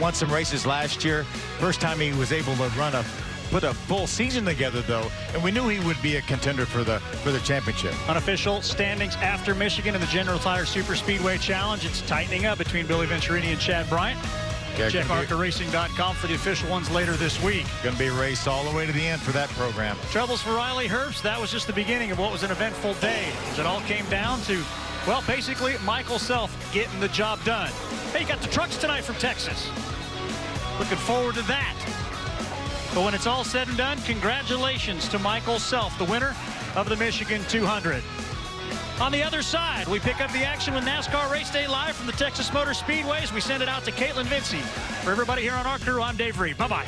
won some races last year. First time he was able to put a full season together, though, and we knew he would be a contender for the championship. Unofficial standings after Michigan in the General Tire Super Speedway Challenge. It's tightening up between Billy Venturini and Chad Bryant. Yeah, check ARCARacing.com for the official ones later this week. Going to be a race all the way to the end for that program. Troubles for Riley Herbst. That was just the beginning of what was an eventful day, as it all came down to, well, basically Michael Self getting the job done. Hey, you got the trucks tonight from Texas. Looking forward to that. But when it's all said and done, congratulations to Michael Self, the winner of the Michigan 200. On the other side, we pick up the action with NASCAR Race Day Live from the Texas Motor Speedways. We send it out to Caitlin Vincey. For everybody here on our crew, I'm Dave Reed. Bye-bye.